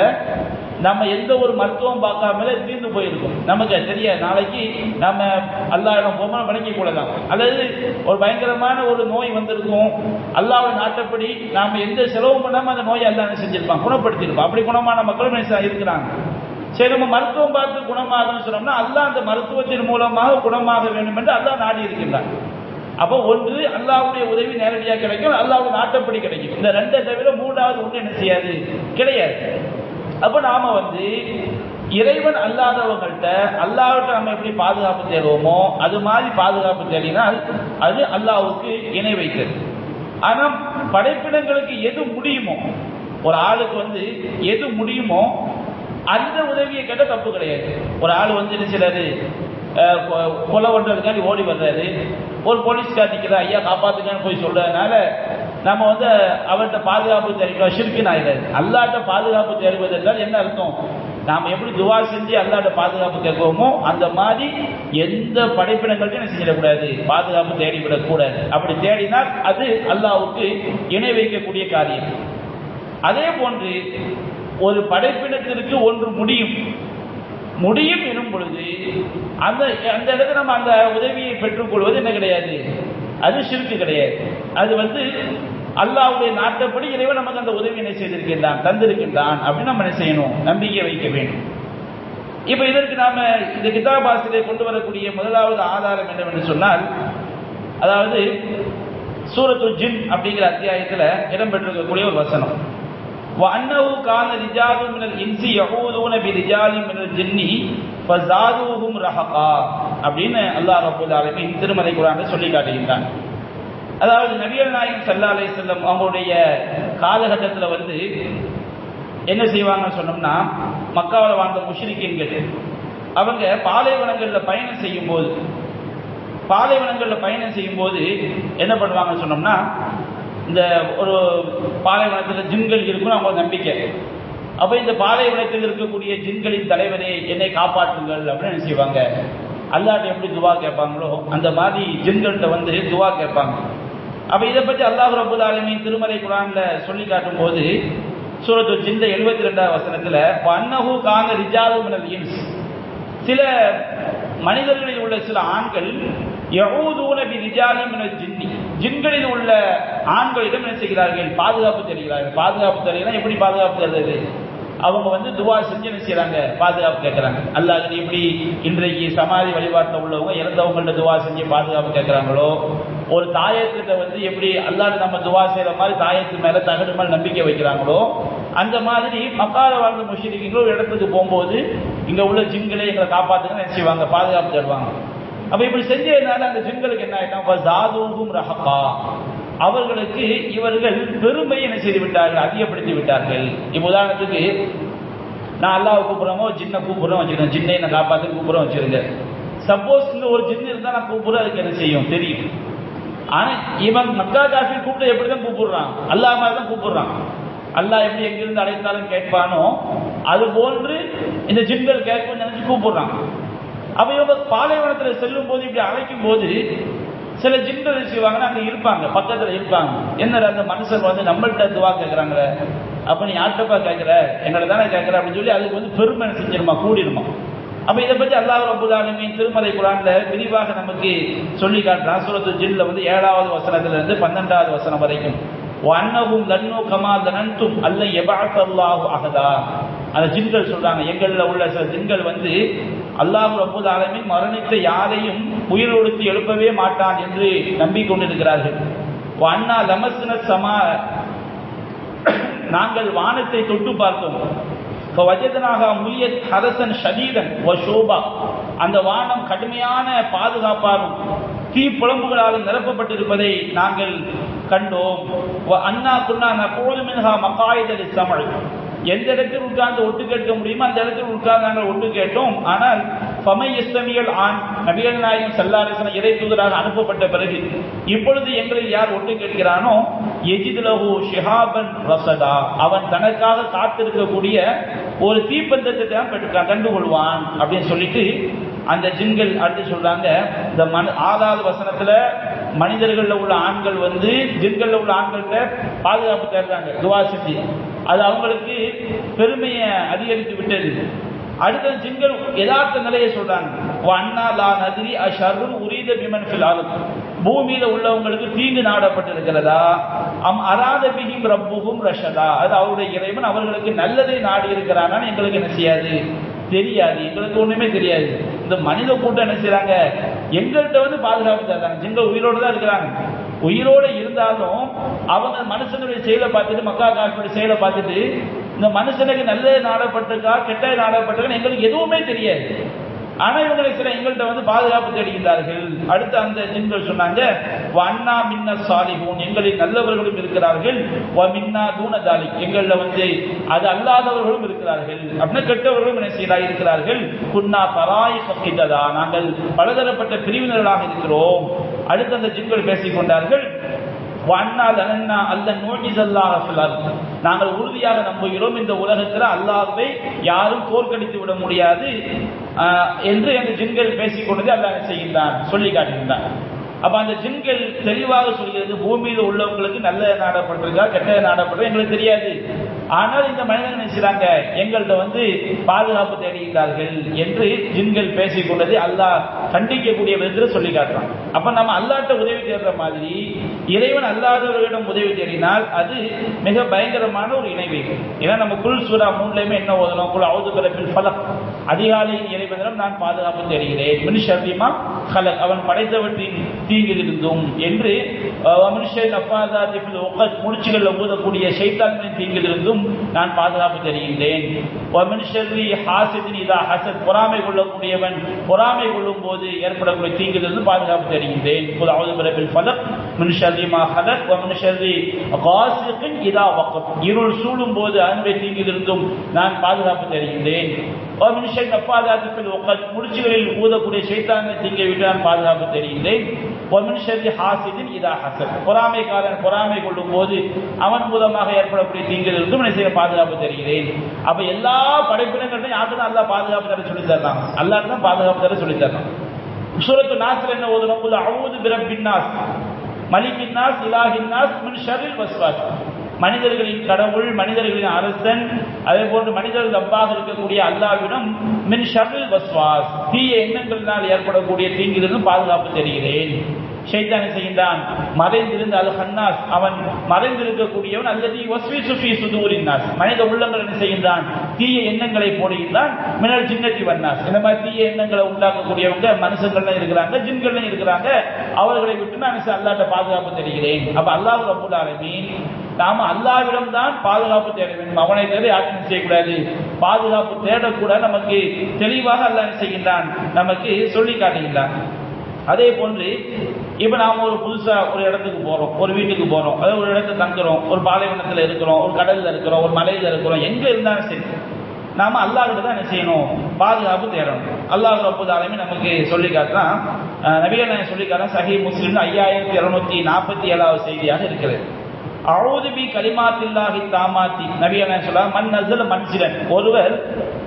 நம்ம எந்த ஒரு மருத்துவம் பார்க்காமலே தீர்ந்து போயிருக்கும். நமக்கு தெரியாது, நாளைக்கு நம்ம அல்லாஹ்விடம் போகணும் விளங்கிக் கொள்ளலாம். அல்லது ஒரு பயங்கரமான ஒரு நோய் வந்திருக்கும், அல்லாஹ்வின் நாட்டப்படி நாம எந்த செலவும் பண்ணாம அந்த நோயை அல்லாஹ் செஞ்சிருப்பான், குணப்படுத்தியிருப்பான். அப்படி குணமான மக்களும் இருக்கிறாங்க. சரி, நம்ம மருத்துவம் பார்த்து குணமாகணும்னு சொன்னோம்னா அல்லாஹ் அந்த மருத்துவத்தின் மூலமாக குணமாக வேண்டும் என்று அல்லாஹ் நாடி இருக்கின்றான். அப்போ ஒன்று அல்லாஹ்வுடைய உதவி நேரடியாக கிடைக்கும், அல்லாஹ்வுடைய நாட்டப்படி கிடைக்கும். இந்த ரெண்டை தவிர மூன்றாவது ஒன்று என்ன செய்யாது, கிடையாது. அப்போ நாம இறைவன் அல்லாதவங்கள்ட்ட அல்லாஹ்விட்ட நம்ம எப்படி பாதுகாப்பு தேடுவோமோ அது மாதிரி பாதுகாப்பு தேடினால் அது அல்லாஹ்வுக்கு இணை வைத்தது. ஆனால் படைப்பினங்களுக்கு எது முடியுமோ, ஒரு ஆளுக்கு எது முடியுமோ அந்த உதவியை கேட்ட தப்பு கிடையாது. ஒரு ஆள் என்ன செய்றாரு, கொலை பண்றதுக்காண்டி ஓடி வர்றாரு, ஒரு போலீஸ்கார் நிற்கிறா, ஐயா காப்பாத்துங்கன்னு போய் சொல்றதுனால நம்ம அவர்கிட்ட பாதுகாப்பு தேடிக்கிறோம், ஷிர்க்குன்னு ஆயிடாது. அல்லாஹ்ட்ட பாதுகாப்பு தேடுவது என்றால் என்ன அர்த்தம், நாம் எப்படி துவா செஞ்சு அல்லாஹ்ட்ட பாதுகாப்பு கேட்போமோ அந்த மாதிரி எந்த படைப்பினங்கள்ட்ட என்ன செஞ்சிடக்கூடாது, பாதுகாப்பு தேடிவிடக்கூடாது. அப்படி தேடினால் அது அல்லாஹ்வுக்கு இணை வைக்கக்கூடிய காரியம். அதே போன்று ஒரு படைப்பினத்திற்கு ஒன்று முடியும் எனும் பொழுது அந்த இடத்துல நம்ம அந்த உதவியை பெற்றுக்கொள்வது என்ன கிடையாது, அது ஷிர்க்கு கிடையாது. அது அல்லாஹ்வுடைய நாட்டப்படி இறைவன் நமக்கு அந்த உதவி என்ன செய்திருக்கின்றான், தந்திருக்கின்றான் அப்படின்னு நம்ம என்ன செய்யணும், நம்பிக்கை வைக்க வேண்டும். இப்ப இதற்கு நாம இந்த கிதாப் ஆசிரியர் கொண்டு வரக்கூடிய முதலாவது ஆதாரம் என்னவென்று சொன்னால், அதாவது சூரத்துல் ஜின் அப்படிங்கிற அத்தியாயத்தில் இடம்பெற்றிருக்கக்கூடிய ஒரு வசனம், وَأَنَّهُ كَانَ رِجَالٌ مِنَ الْإِنسِ يَعُوذُونَ بِرِجَالٍ مِنَ الْجِنِّ فَزَادُوهُمْ رَهَقًا அப்படின்னு அல்லாஹ் ரப்பல் ஆலமீன் திருமறை குர்ஆனில் சொல்லி காட்டுகின்றான். அதாவது நபிகள் நாயகம் ஸல்லல்லாஹு அலைஹி வஸல்லம் அவங்களுடைய காலகட்டத்தில் என்ன செய்வாங்கன்னு சொன்னோம்னா, மக்காவில் வாழ்ந்த முஷ்ரிக்கீன்கள் அவங்க பாலைவனங்களில் பயணம் செய்யும் போது என்ன பண்ணுவாங்கன்னு சொன்னோம்னா, இந்த ஒரு பாலைவனத்தில் ஜின்கள் இருக்குன்னு அவங்க நம்பிக்கை. அப்போ இந்த பாலைவனத்தில் இருக்கக்கூடிய ஜின்களின் தலைவரே என்னை காப்பாற்றுங்கள் அப்படின்னு என்ன செய்வாங்க, அல்லாஹ்ட்ட எப்படி துவா கேட்பாங்களோ அந்த மாதிரி ஜின்கள்கிட்ட துவா கேட்பாங்க. அப்போ இதை பற்றி அல்லாஹ் ரப்பல் ஆலமீன் திருமறை குர்ஆன்ல சொல்லி காட்டும் போது சூரத்துல் ஜின்ல 72வது வசனத்தில் வன்னஹு கான ரிஜாலுன் மினல் இன்ஸ், சில மனிதர்களில் உள்ள சில ஆண்கள் யஊதுன பிரிஜாலின் மினல் ஜின்னி, ஜின்களில் உள்ள ஆண்களிடம் என்ன செய்கிறார்கள், பாதுகாப்பு தேடுகிறார்கள். பாதுகாப்பு தேடுகிறாங்க. எப்படி பாதுகாப்பு தேடுறது, அவங்க துவா செஞ்சு என்ன செய்யறாங்க, பாதுகாப்பு கேட்கறாங்க. அல்லாஹ் எப்படி இன்றைக்கு சமாதி வழிபாட்டில் உள்ளவங்க இறந்தவங்கள்ட்ட துவா செஞ்சு பாதுகாப்பு கேட்கறாங்களோ, ஒரு தாயத்திட்ட எப்படி அல்லாஹ் நம்ம துவா செய்யற மாதிரி தாயத்து மேல தகடு மேல நம்பிக்கை வைக்கிறாங்களோ, அந்த மாதிரி மக்கால வாழ்ந்த முஷ்ரிக்கீன்கள் ஒரு இடத்துக்கு போகும்போது இங்க உள்ள ஜின்களை எங்களை காப்பாத்துன்னு என்ன செய்வாங்க, பாதுகாப்பு தேடுவாங்க. அப்ப இப்படி செஞ்சதுனால அந்த ஜின்களுக்கு என்ன ஆயிட்டா, அவர்களுக்கு இவர்கள் பெருமை என்ன செய்து விட்டார்கள், அதிகப்படுத்தி விட்டார்கள். இப்ப உதாரணத்துக்கு நான் அல்லாஹ் கூப்பிடுறோமோ ஜின்னை கூப்பிடுறோம் வச்சுக்கிறேன், ஜின்னை என்ன காப்பாத்து கூப்பிடுறோம் வச்சிருங்க. சப்போஸ் இங்க ஒரு ஜின்னு இருந்தா நான் கூப்பிடுறேன், அதுக்கு என்ன செய்யும் தெரியும். ஆனா இவன் மக்கா காஃபிர் கூப்பிட்டு எப்படிதான் கூப்பிடுறான், அல்லாஹ் மாதிரி தான் கூப்பிடுறான். அல்லாஹ் எப்படி எங்கிருந்து அழைத்தாலும் கேட்பானோ அது போன்று இந்த ஜின்கள் கேட்கும் நினைச்சு கூப்பிடுறான். அப்ப இவங்க பாலைவனத்தில் செல்லும் போது இப்படி அழைக்கும் போது சில ஜின்கள் செய்வாங்கன்னா அங்க இருப்பாங்க, பக்கத்துல இருப்பாங்க. என்ன அந்த மனுஷன் நம்மள்கிட்ட துவா கேட்கறாங்களே, அப்ப நீ யார்கிட்டப்பா கேட்கற, எங்களை தானே கேட்கற அப்படின்னு சொல்லி அதுக்கு பெருமை செஞ்சிருமா, கூடிடுமா. அப்ப இதை பற்றி அல்லாஹ் ரப்பல் ஆலமீன் திருமறை குர்ஆன்ல விரிவாக நமக்கு சொல்லி காட்டுறான். சூரத்துல் ஜின்ல 7வது வசனத்திலிருந்து 12வது வசனம் வரைக்கும், வன்னஹும் லன்னு கமா லனன்தும் அல்ல யபஅத்தல்லாஹு அஹதா, அந்த ஜின்கள் சொல்றாங்க, எங்கள்ல உள்ள சில ஜின்கள் அல்லாஹ் ரப்பல் ஆலமீன் மரணித்த யாரையும் உயிரோடுத்து எழுப்பவே மாட்டான் என்று நம்பிக்கொண்டிருக்கிறார்கள். வன்னா லமஸ்ன ஸமா, நாங்கள் வானத்தை தொட்டு பார்த்தோம். வஜதனாக முலியத் ஹரசன் ஷதீதன் வ ஷோபா, அந்த வானம் கடுமையான பாதுகாப்பாலும் தீப்புழம்புகளால் நிரப்பப்பட்டிருப்பதை நாங்கள் கண்டோம். அண்ணா குன்னா நகூலு மின்ஹா மகாயித லிஸ்ஸமஇ, எந்த இடத்தில் உட்கார்ந்து ஒட்டு கேட்க முடியுமோ அந்த இடத்தில் உட்கார்ந்து நாங்கள் ஒட்டு கேட்டோம். ஆனால் ஃபமை யஸ்தமியல் ஆன், நபிகள் நாயகம் ஸல்லல்லாஹு அலைஹி வஸல்லம் இறை தூதராக அனுப்பப்பட்ட பிறகு இப்பொழுது எங்களில் யார் ஒட்டு கேட்கிறானோ யஜித் லஹு ஷிஹாபன் ரஸதா, அவன் தனக்காக காத்திருக்கக்கூடிய ஒரு தீப்பந்தத்தை தான் கண்டுகொள்வான் அப்படின்னு சொல்லிட்டு அந்த ஜின்கள் அடுத்து சொல்றாங்க. இந்த 6வது வசனத்துல மனிதர்கள்ல உள்ள ஆண்கள் ஜின்கள்ல உள்ள ஆண்கள்கிட்ட பாதுகாப்பு தேடுறாங்க துவா செஞ்சு, அது அவங்களுக்கு பெருமையை அதிகரித்து விட்டது. அடுத்த ஜின்கள் யதார்த்த நிலையை சொல்றாங்க, வன்னா லா நத்ரி அஷர்ரு உரீத பிமன் ஃபில் அர்த், பூமியில உள்ளவங்களுக்கு தீங்கு நாடப்பட்டிருக்கிறதா, அம் அராத பிஹிம் ரப்புஹும் ரஷதா, அது அவருடைய இறைவன் அவர்களுக்கு நல்லதை நாடி இருக்கிறானான்னு எங்களுக்கு என்ன செய்யாது, தெரியாது, எங்களுக்கு ஒண்ணுமே தெரியாது. இந்த இந்த மனித கூட்டம் என்ன செய்யறாங்க, எங்கள்கிட்ட வந்து பாதுகாப்பு தர்றாங்க. ஜின்கள் உயிரோடு தான் இருக்கிறாங்க. உயிரோடு இருந்தாலும் அவங்க மனுஷனுடைய செயலை பார்த்துட்டு, மக்கா காஃபிருடைய செயலை பார்த்துட்டு, இந்த மனுஷனுக்கு நல்ல நாடப்பட்டிருக்கா கெட்ட நாடப்பட்டிருக்கா எங்களுக்கு எதுவுமே தெரியாது. ஆனா இவங்களை சில எங்கள்கிட்ட வந்து பாதுகாப்பு தேடுகிறார்கள். அடுத்து அந்த ஜின்கள் சொன்னாங்க, வன்னா மின்ன சாலிஹூன், எங்களில் நல்லவர்களும் இருக்கிறார்கள், வ மின்னா தூன தாலிக், எங்களில் வந்து அது அல்லாதவர்களும் இருக்கிறார்கள், அப்படின்னா கெட்டவர்களும் என்ன செய்யறாங்க இருக்கிறார்கள். குன்னா தராய் சகிததா, நாங்கள் பலதரப்பட்ட பிரிவினர்களாக இருக்கிறோம். அடுத்து அந்த ஜின்கள் பேசிக் கொண்டார்கள், நாங்கள் உறுதியாக நம்புகிறோம் இந்த உலகத்தில் அல்லாஹ்வை யாரும் தோற்கடித்து விட முடியாது என்று அந்த ஜின்கள் பேசிக் கொண்டது அல்லாஹ் செய்கின்றான், சொல்லி காட்டுகின்றான். அப்ப அந்த ஜின்கள் தெளிவாக சொல்கிறது, பூமியில் உள்ளவங்களுக்கு நல்ல நாடப்பட்டிருக்கா கெட்ட நாடப்பட்டிருக்கா எங்களுக்கு தெரியாது. ஆனால் இந்த மனிதர்கள் நினைச்சாங்க எங்கள்கிட்ட வந்து பாதுகாப்பு தேடுகிறார்கள் என்று ஜின்கள் பேசிக் கொண்டது அல்லாஹ் கண்டிக்கக்கூடிய விதத்தில் சொல்லி காட்டுறான். அப்ப நம்ம அல்லாஹ்ட்ட உதவி தேடுற மாதிரி இறைவன் அல்லாதவர்களிடம் உதவி தேடினால் அது மிக பயங்கரமான ஒரு இணை வைப்பு. ஏன்னா நம்ம குல் சூரா 3லயுமே என்ன ஓதணும், குல் அவுது பிரபில் ஃபலக், அதிகாலையின் இறைவனிடம் நான் பாதுகாப்பு தேடுகிறேன், மின் ஷர்ரி மா கலக், அவன் படைத்தவற்றின் தீங்கிலிருந்தும் என்று, முடிச்சுகளில் ஊதக்கூடிய ஷைத்தான்களின் தீங்கிலிருந்தும் நான் பாதுகாப்பு தெரிகின்றேன். பொறாமை கொள்ளக்கூடியவன் பொறாமை கொள்ளும் போது ஏற்படக்கூடிய தீங்கிலிருந்து பாதுகாப்பு தெரிகின்றேன். இருள் சூழும் போது அதனுடைய தீங்கிலிருந்தும் நான் பாதுகாப்பு தெரிகின்றேன். முடிச்சுகளில் ஊதக்கூடிய ஷைத்தான்களின் தீங்கை விட்டு நான் பாதுகாப்பு தெரிகின்றேன். பொறாமைக்காரன் பொறாமை கொள்ளும் போது அவன் மூலமாக ஏற்படக்கூடிய தீங்கிலிருந்து பாதுகாப்பு தருகிறேன். அப்ப எல்லா படைப்பினங்களையும் யாருக்கு தான் அல்லாஹ் பாதுகாப்பு தர சொல்லி தரலாம், அல்லாஹ் தான் பாதுகாப்பு தர சொல்லி தரலாம். சூரத்து நாஸ்ல என்ன ஓதுறோம், குல் அஊது பிரப்பின் நாஸ் மலிக்கின் நாஸ் இலாஹின் நாஸ் மின் ஷர்ரில் வஸ்வாஸ், மனிதர்களின் கடவுள் மனிதர்களின் அரசன், அதே போன்று மனிதர்கள் அப்பாக இருக்கக்கூடிய அல்லாஹ்விடம் மின் ஷர்ரில் வஸ்வாஸ், தீய எண்ணங்களினால் ஏற்படக்கூடிய தீங்கிலிருந்து பாதுகாப்பு தருகிறேன். ஷைத்தான் செய்கின்றான், மறைந்திருந்த அல் ஹன்னாஸ், அவன் மறைந்திருக்கக்கூடியவன், அல்லது வஸ்விசு ஃபீ சுதூரின் நாஸ், மனித உள்ளங்கள் என்ன செய்கின்றான், தீய எண்ணங்களை போடுகின்றான். மினல் ஜின்னதி வன்னாஸ், இந்த மாதிரி தீய எண்ணங்களை உண்டாக்கக்கூடியவங்க மனுஷங்கள்லாம் இருக்கிறாங்க, ஜின்கள்லாம் இருக்கிறாங்க, அவர்களை விட்டு நான் அல்லாஹ்ட்ட பாதுகாப்பு தருகிறேன். அப்ப அல்லாஹ் ரப்பல் ஆலமீன் நாம அல்லாஹ்விடம் தான் பாதுகாப்பு தேட வேண்டும், அவனை தேட யாரும் செய்யக்கூடாது, பாதுகாப்பு தேடக்கூடாது. நமக்கு தெளிவாக அல்லாஹ் செய்கின்றான், நமக்கு சொல்லி காட்டுகின்றான். அதே போன்று இப்ப நாம ஒரு புதுசா ஒரு இடத்துக்கு போறோம், ஒரு வீட்டுக்கு போறோம், அதாவது ஒரு இடத்துல தங்குறோம், ஒரு பாலைவனத்துல இருக்கிறோம், ஒரு கடல்ல இருக்கிறோம், ஒரு மலையில இருக்கிறோம், எங்க இருந்தாலும் சரி நாம அல்லாஹ்கிட்ட தான் என்ன செய்யணும், பாதுகாப்பு தேடணும். அல்லாஹ் ரப்பல் ஆலமீன் நமக்கு சொல்லி காட்டுறான், நபிகள் நாயகம் சொல்லி காட்டுறான், சஹீஹ் முஸ்லிம் 5247வது செய்தியாக இருக்கிறது. அஊது பி கலிமாத்தில்லாஹி தாமாத்தி, நபிகள் நாயகம் சொல்றாங்க, மன் நஸல மன்சிலன், ஒருவர்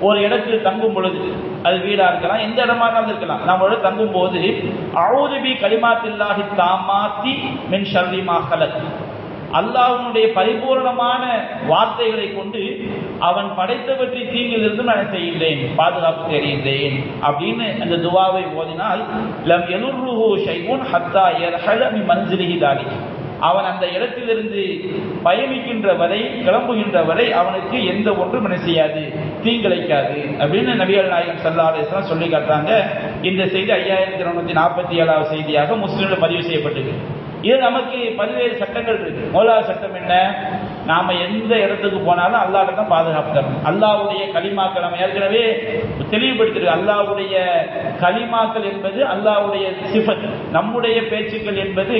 ஒரு இடத்தில் தங்கும் பொழுது, அது வீடா இருக்கலாம் எந்த இடமா இருந்தாலும் இருக்கலாம், நம்மளோட தங்கும் போது அஊது பி கலிமாத்தில்லாஹி தாமாத்தி மின் ஷர்ரி மா கலக், அல்லாஹ்வுடைய பரிபூர்ணமான வார்த்தைகளை கொண்டு அவன் படைத்தவற்றை தீங்கிலிருந்து நான் செய்கின்றேன், பாதுகாப்பு தேடுகின்றேன் அப்படின்னு அந்த துவாவை ஓதினால் லம் யதுர்ருஹு ஷைஉன் ஹத்தா யர்ஹல மின் மன்சிலிஹி தாலிக், அவன் அந்த இடத்திலிருந்து பயணிக்கின்ற வரை கிளம்புகின்ற வரை அவனுக்கு எந்த ஒன்றும் என்ன செய்யாது, தீங்கிழைக்காது அப்படின்னு நபிகள் நாயகம் ஸல்லல்லாஹு அலைஹி வஸல்லம் சொல்லி காட்டுறாங்க. இந்த செய்தி 5247வது செய்தியாக முஸ்லிம்ல பதிவு செய்யப்பட்டது. இது நமக்கு பல்வேறு சட்டங்கள் இருக்கு. முதலாவது சட்டம் என்ன, நாம எந்த இடத்துக்கு போனாலும் அல்லாஹ்ட்ட தான் பாதுகாப்பு தரணும். அல்லாஹ்வுடைய கலிமாக்கள் நம்ம ஏற்கனவே தெளிவுபடுத்திருக்கு. அல்லாஹ்வுடைய கலிமாக்கள் என்பது அல்லாஹ்வுடைய சிஃபத், நம்முடைய பேச்சுக்கள் என்பது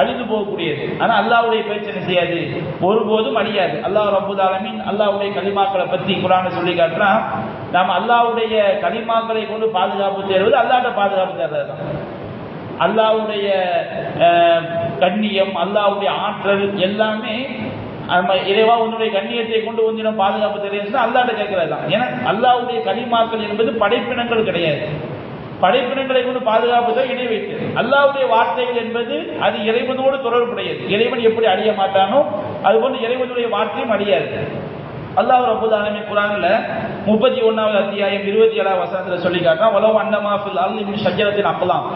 அழிந்து போகக்கூடியது. ஆனா அல்லாஹ்வுடைய பேச்சு என்ன செய்யாது, ஒருபோதும் அழியாது. அல்லாஹ் ரப்பல் ஆலமீன் அல்லாஹ்வுடைய கலிமாக்களை பத்தி குர்ஆன்ல சொல்லி காட்டுறான். நாம் அல்லாஹ்வுடைய கலிமாக்களை கொண்டு பாதுகாப்பு தேடுவது அல்லாஹ்ட்ட பாதுகாப்பு தேடுறதுதான். அல்லாஹ்வுடைய கண்ணியம், அல்லாஹ்வுடைய ஆற்றல் எல்லாமே இறைவா உன்னுடைய கண்ணியத்தை கொண்டு வந்து பாதுகாப்பு தெரியுதுன்னா அல்லாஹ்ட்ட கேட்கறது தான். ஏன்னா அல்லாஹ்வுடைய கலிமாக்கள் என்பது படைப்பினங்கள் கிடையாது, படைப்பினங்களை கொண்டு பாதுகாப்பு தான் இணை வைத்து. அல்லாஹ்வுடைய வார்த்தைகள் என்பது அது இறைவனோடு தொடர்புடையது. இறைவன் எப்படி அழிய மாட்டானோ அதுபோன்று இறைவனுடைய வார்த்தையும் அழியாது. அல்லாஹ் ரப்பல் ஆலமீன் குர்ஆன்ல 31வது அத்தியாயம் 27வது வசனத்துல சொல்லி காட்டுறான், வலவ் அன்னமா ஃபில் அர்லி மின் ஷஜரத்தின் அக்லாம்,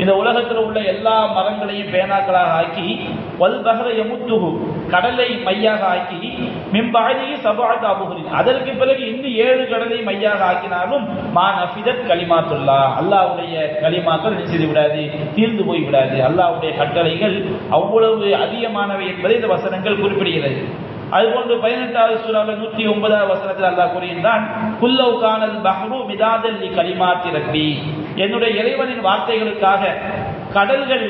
இந்த உலகத்தில் உள்ள எல்லா மரங்களையும் பேனாக்களாக ஆக்கி, வல் பஹர யமுத்துஹு, கடலை மையாக ஆக்கி, மிம்பஅதி சபஅத் அபுஹுரின், அதற்கு பிறகு இன்னும் 7 கடலை மையாக ஆக்கினாலும் மா நஃபிதத் கலிமாத்துல்லாஹ், அல்லாஹ்வுடைய கலிமாக்கள் செய்து விடாது, தீர்ந்து போய் விடாது. அல்லாஹ்வுடைய கட்டளைகள் அவ்வளவு அதிகமானவை என்பதை இந்த வசனங்கள் குறிப்பிடுகிறது. அதுபோன்று 18வது சூராவில் 109வது வசனத்தில் அல்லாஹ் கூறுகின்றான், குல்லவ் கானல் பஹ்ரு மிதாதல் லி கலிமாத்தி ரப்பி, என்னுடைய இறைவனின் வார்த்தைகளுக்காக கடல்கள்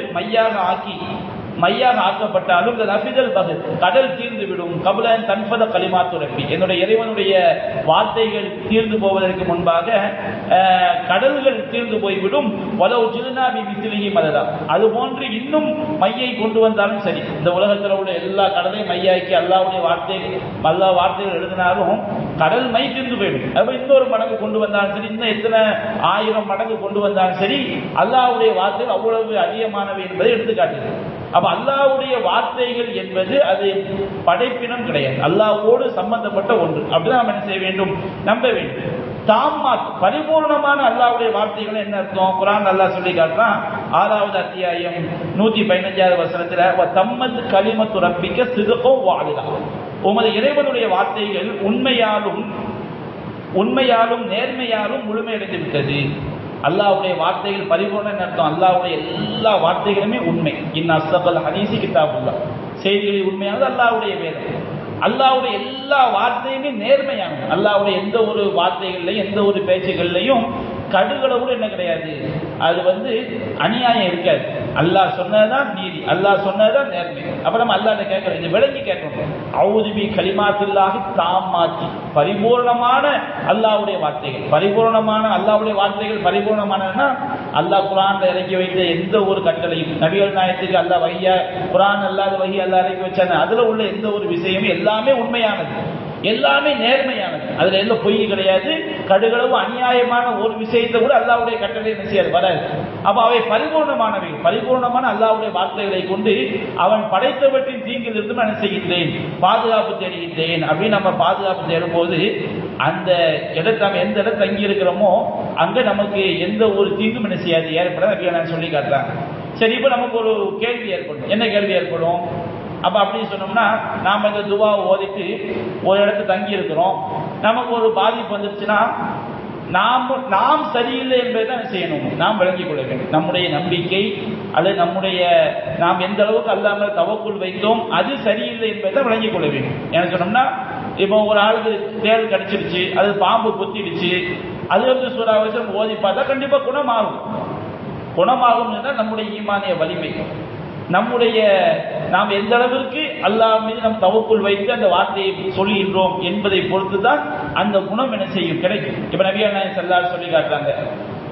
மையாக ஆக்கப்பட்டாலும் இந்த நஃபிதல் பஹர், கடல் தீர்ந்து விடும். கபுலன் தன்ஃபத கலிமாத்து ரப்பி, என்னுடைய இறைவனுடைய வார்த்தைகள் தீர்ந்து போவதற்கு முன்பாக கடல்கள் தீர்ந்து போய்விடும். வலவு ஜில்னா பி மிஸ்லிஹி மததா, அது போன்று இன்னும் மையை கொண்டு வந்தாலும் சரி, இந்த உலகத்தில் உள்ள எல்லா கடலையும் மையாக்கி அல்லாஹ்வுடைய வார்த்தைகள் எழுதினாலும் கடல் மை தீர்ந்து போய்விடும். அப்ப இன்னொரு மடங்கு கொண்டு வந்தாலும் சரி, இன்னும் எத்தனை 1000 மடங்கு கொண்டு வந்தாலும் சரி, அல்லாஹ்வுடைய வார்த்தைகள் அவ்வளவு அதிகமானவை என்பதை எடுத்துக்காட்டுகிறது. அப்ப அல்லாஹ்வுடைய வார்த்தைகள் என்பது அது படைப்பினம் கிடையாது, அல்லாஹ்வோடு சம்பந்தப்பட்ட ஒன்று. அப்படிதான் நம்ம என்ன செய்ய வேண்டும், நம்ப வேண்டும். தாமாத், பரிபூர்ணமான அல்லாஹ்வுடைய வார்த்தைகள் என்ன அர்த்தம்? குர்ஆன் அல்லாஹ் சொல்லி காட்டுறான், 6வது அத்தியாயம் 115வது வசனத்துல, வ தம்மத் கலிமத்து ரப்பிக சித்கோ வ அத்லா, உமது இறைவனுடைய வார்த்தைகள் உண்மையாலும் நேர்மையாலும் முழுமையடைந்து விட்டது. அல்லாஹ்வுடைய வார்த்தைகள் பரிபூர்ணம் அர்த்தம், அல்லாஹ்வுடைய எல்லா வார்த்தைகளுமே உண்மை. இன் அஸ்தகல் ஹதீஸி கிதாபுல்லாஹ், செய்திகளில் உண்மையானது அல்லாஹ்வுடைய வேதம். அல்லாஹ்வுடைய எல்லா வார்த்தையுமே நேர்மையானது. அல்லாஹ்வுடைய எந்த ஒரு வார்த்தைகள்லையும் எந்த ஒரு பேச்சுகள்லையும் கடுகளை கூட என்ன கிடையாது, அது அநியாயம் இருக்காது. அல்லாஹ் சொன்னதுதான் நீதி, அல்லாஹ் சொன்னதுதான் நேர்மை. அப்ப நம்ம அல்லாஹ்ட்ட கேட்கணும், இது விளங்கி கேட்கணும். அஊது பி கலிமாத்தில்லாஹி தாம்மாத்தி, பரிபூர்ணமான அல்லாஹ்வுடைய வார்த்தைகள், பரிபூர்ணமான அல்லாஹ்வுடைய வார்த்தைகள் பரிபூர்ணமானதுன்னா அல்லாஹ் குர்ஆன்ல இறக்கி வைத்த எந்த ஒரு கட்டளையும், நபிகள் நாயகத்துக்கு அல்லாஹ் வஹியா, குர்ஆன் அல்லாஹ் வஹி அல்லாஹ் இறக்கி வச்சானே, அதுல உள்ள எந்த ஒரு விஷயமும் எல்லாமே உண்மையானது, எல்லாமே நேர்மையானது. அதுல எந்த பொய் கிடையாது, கடுகளவு அநியாயமான ஒரு விஷயத்தை கூட அல்லாஹ்வுடைய கட்டளை என்ன செய்யாது, வராது. அப்ப அவை பரிபூர்ணமானவை, பரிபூர்ணமான அல்லாஹ்வுடைய வார்த்தைகளை கொண்டு அவன் படைத்தவற்றின் தீங்கிலிருந்து நான் செய்கின்றேன், பாதுகாப்பு தேடுகின்றேன். அப்படின்னு நம்ம பாதுகாப்பு தேடும் போது அந்த இடத்தை நம்ம எந்த இடத்துல தங்கி இருக்கிறோமோ அங்க நமக்கு எந்த ஒரு தீங்கும் என்ன செய்யாது, ஏற்படாது. நான் சொல்லி காட்டுறேன். சரி, இப்ப நமக்கு ஒரு கேள்வி ஏற்படும். என்ன கேள்வி ஏற்படும்? அப்ப அப்படின்னு சொன்னோம்னா, நாம இந்த துவாவை ஓதிட்டு ஒரு இடத்துல தங்கி இருக்கிறோம், நமக்கு ஒரு பாதிப்பு வந்துருச்சுன்னா நாம் சரியில்லை என்பதை தான் செய்யணும், நாம் விளங்கிக் கொள்ள வேண்டும். நம்முடைய நம்பிக்கை அல்லது நாம் எந்த அளவுக்கு அல்லாஹ் மேல தவக்குல் வைத்தோம் அது சரியில்லை என்பதை தான் விளங்கிக் கொள்ள வேண்டும். எனக்கு சொன்னோம்னா, இப்போ ஒரு ஆளுக்கு தேள் கடிச்சிருச்சு, அது பாம்பு கொத்திடுச்சு, அது சூறாவளி ஓதி பார்த்தா கண்டிப்பா குணமாகும். நம்முடைய ஈமானிய வலிமை, நாம் எந்த அளவிற்கு அல்லாஹ் மீது நம் தவக்குல் வைத்து அந்த வார்த்தையை சொல்லுகின்றோம் என்பதை பொறுத்து தான் அந்த குணம் என்ன செய்யும், கிடைக்கும். இப்ப நபிகள் நாயகம் ஸல்லல்லாஹு அலைஹி வஸல்லம் சொல்லி காட்டுறாங்க,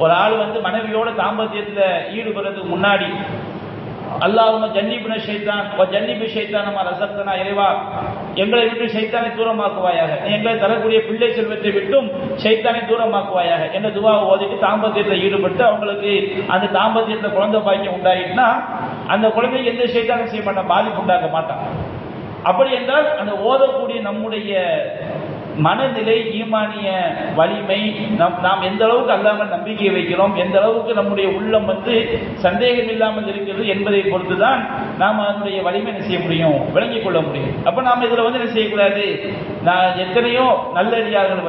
ஒரு ஆள் மனைவியோட தாம்பத்தியத்துல ஈடுபடுறதுக்கு முன்னாடி அல்லாஹும்ம ஜன்னிப்னா ஷைத்தான் வ ஜன்னிபி ஷைத்தான மா ரஸக்தனா, இறைவா எங்களை விட்டு ஷைத்தானை தூரமாக்குவாயாக, எங்களை தரக்கூடிய பிள்ளை செல்வத்தை விட்டும் ஷைத்தானை தூரமாக்குவாயாக என்ற துவாவை ஓதிட்டு தாம்பத்தியத்தில் ஈடுபட்டு அவங்களுக்கு அந்த தாம்பத்தியத்தில் குழந்தை பாக்கியம் உண்டாயிட்டுனா அந்த குழந்தைக்கு எந்த ஷைத்தானும் செய்ய மாட்டான், பாதிப்பு உண்டாக்க மாட்டான். அப்படி என்றால் அந்த ஓதக்கூடிய நம்முடைய மனநிலை, ஈமானிய வலிமை, நாம் எந்த அளவுக்கு அல்லாஹ் நம்பிக்கை வைக்கிறோம், எந்த அளவுக்கு நம்முடைய உள்ளம் சந்தேகம் இல்லாமல் இருக்கிறது என்பதை பொறுத்துதான் நாம் அதனுடைய வலிமை என்ன செய்ய முடியும், விளங்கிக் கொள்ள முடியும். அப்ப நாம் இதுல என்ன செய்யக்கூடாது, நான் எத்தனையோ நல்லடியார்கள்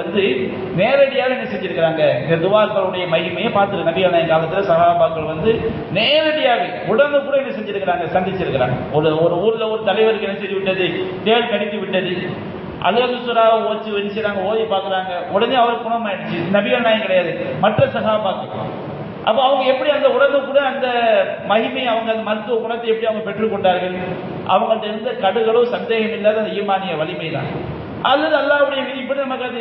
நேரடியாக என்ன செஞ்சிருக்கிறாங்க, இந்த துவாக்களுடைய மகிமையை பார்த்துரு. நபிகள் நாயகம் காலத்துல சஹாபாக்கள் நேரடியாக உடனுக்குடன் என்ன செஞ்சிருக்கிறாங்க, சந்திச்சிருக்கிறாங்க. ஒரு ஊர்ல ஒரு தலைவருக்கு என்ன செய்து விட்டது, தேள் கடித்து விட்டது, அல்லாஹ் சூராவை ஓதி பார்க்குறாங்க, உடனே அவருக்கு குணமாயிடுச்சு. நபிகள் நாயகம் கிடையாது, மற்ற சஹாபாக்கள். அப்போ அவங்க எப்படி அந்த உடனுக்குட அந்த மகிமை, அவங்க அந்த மருத்துவ குணத்தை எப்படி அவங்க பெற்றுக்கொண்டார்கள்? அவங்கள்ட்ட இருந்த கடுகளோ சந்தேகம் இல்லாத அந்த ஈமானிய வலிமை தான். அல்லது அல்லாஹ்வுடைய விதிப்படி நமக்கு அது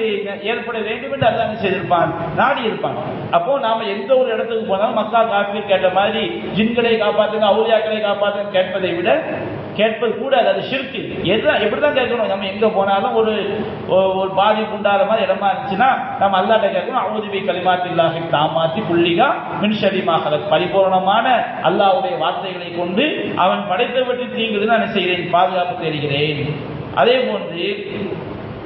ஏற்பட வேண்டும் என்று அல்லாஹ் செய்திருப்பான், நாடி இருப்பான். அப்போ நாம எந்த ஒரு இடத்துக்கு போனாலும் மக்கா காப்பீர் கேட்ட மாதிரி ஜின்களை காப்பாற்றுங்க, அவுலியாக்களை காப்பாற்றுங்க கேட்பதை விட கேட்பது கூடாது, அது ஷிர்க். எப்படிதான் கேட்கணும், நம்ம எங்க போனாலும் ஒரு பாதிப்பு உண்டாத மாதிரி இடமா இருந்துச்சுன்னா நம்ம அல்லாஹ்ட்ட கேட்கணும், அஊது பி கலிமாத்தில்லாஹி தாம்மாத்தி குல்லிஹா மின் ஷர்ரி மா ஹலக், பரிபூர்ணமான அல்லாஹ்வுடைய வார்த்தைகளை கொண்டு அவன் படைத்தவற்றின் தீங்குது நான் செய்கிறேன், பாதுகாப்பு தேடுகிறேன். அதே போன்று